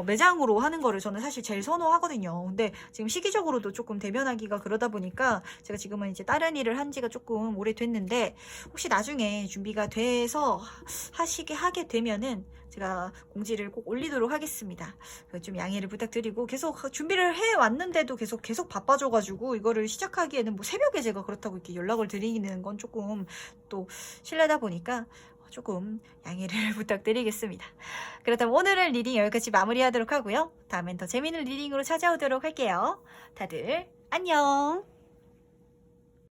매장으로 하는 거를 저는 사실 제일 선호하거든요. 근데 지금 시기적으로도 조금 대면하기가 그러다 보니까 제가 지금은 이제 다른 일을 한 지가 조금 오래됐는데, 혹시 나중에 준비가 돼서 하게 되면은 제가 공지를 꼭 올리도록 하겠습니다. 좀 양해를 부탁드리고, 계속 준비를 해왔는데도 계속 바빠져가지고 이거를 시작하기에는 뭐 새벽에 제가 그렇다고 이렇게 연락을 드리는 건 조금 또 실례다 보니까 조금 양해를 부탁드리겠습니다. 그렇다면 오늘은 리딩 여기까지 마무리하도록 하고요. 다음엔 더 재밌는 리딩으로 찾아오도록 할게요. 다들 안녕.